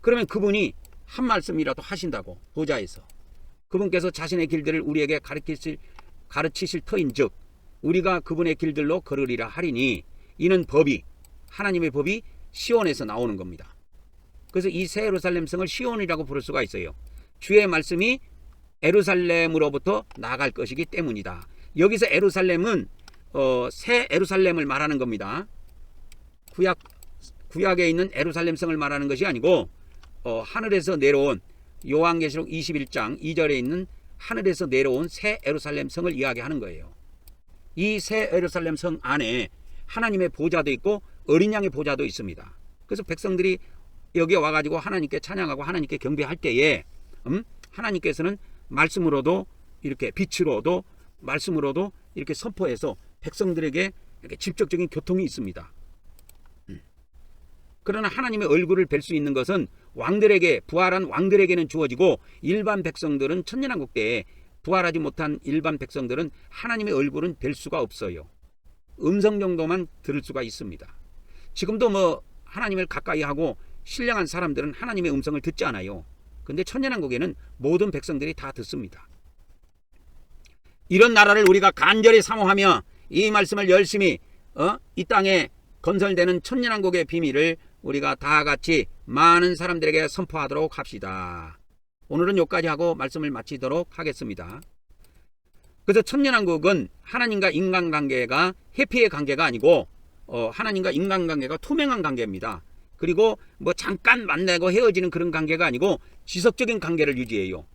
그러면 그분이 한 말씀이라도 하신다고 보좌에서. 그분께서 자신의 길들을 우리에게 가르치실 터인즉 우리가 그분의 길들로 걸으리라 하리니 이는 법이 하나님의 법이 시온에서 나오는 겁니다. 그래서 이 새 예루살렘 성을 시온이라고 부를 수가 있어요. 주의 말씀이 예루살렘으로부터 나갈 것이기 때문이다. 여기서 예루살렘은 새 예루살렘을 말하는 겁니다. 구약에 있는 예루살렘 성을 말하는 것이 아니고 하늘에서 내려온 요한계시록 21장 2절에 있는 하늘에서 내려온 새 예루살렘 성을 이야기하는 거예요. 이 새 예루살렘 성 안에 하나님의 보좌도 있고 어린 양의 보좌도 있습니다. 그래서 백성들이 여기에 와가지고 하나님께 찬양하고 하나님께 경배할 때에 하나님께서는 말씀으로도 이렇게 빛으로도 말씀으로도 이렇게 선포해서 백성들에게 이렇게 직접적인 교통이 있습니다. 그러나 하나님의 얼굴을 뵐 수 있는 것은 왕들에게, 부활한 왕들에게는 주어지고 일반 백성들은 천년왕국 때에 부활하지 못한 일반 백성들은 하나님의 얼굴은 뵐 수가 없어요. 음성 정도만 들을 수가 있습니다. 지금도 뭐 하나님을 가까이 하고 신령한 사람들은 하나님의 음성을 듣지 않아요. 근데 천년왕국에는 모든 백성들이 다 듣습니다. 이런 나라를 우리가 간절히 사모하며 이 말씀을 열심히 이 땅에 건설되는 천년왕국의 비밀을 우리가 다 같이 많은 사람들에게 선포하도록 합시다. 오늘은 여기까지 하고 말씀을 마치도록 하겠습니다. 그래서 천년왕국은 하나님과 인간관계가 해피의 관계가 아니고 하나님과 인간관계가 투명한 관계입니다. 그리고 뭐 잠깐 만나고 헤어지는 그런 관계가 아니고 지속적인 관계를 유지해요.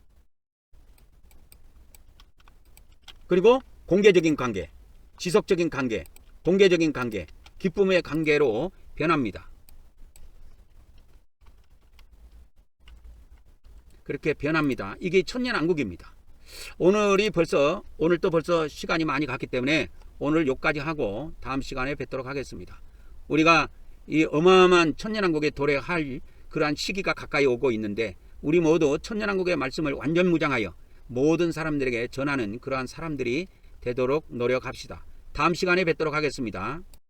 그리고 공개적인 관계, 지속적인 관계, 동계적인 관계, 기쁨의 관계로 변합니다. 그렇게 변합니다. 이게 천년왕국입니다. 오늘 또 벌써 시간이 많이 갔기 때문에 오늘 여기까지 하고 다음 시간에 뵙도록 하겠습니다. 우리가 이 어마어마한 천년왕국에 도래할 그러한 시기가 가까이 오고 있는데 우리 모두 천년왕국의 말씀을 완전무장하여 모든 사람들에게 전하는 그러한 사람들이 되도록 노력합시다. 다음 시간에 뵙도록 하겠습니다.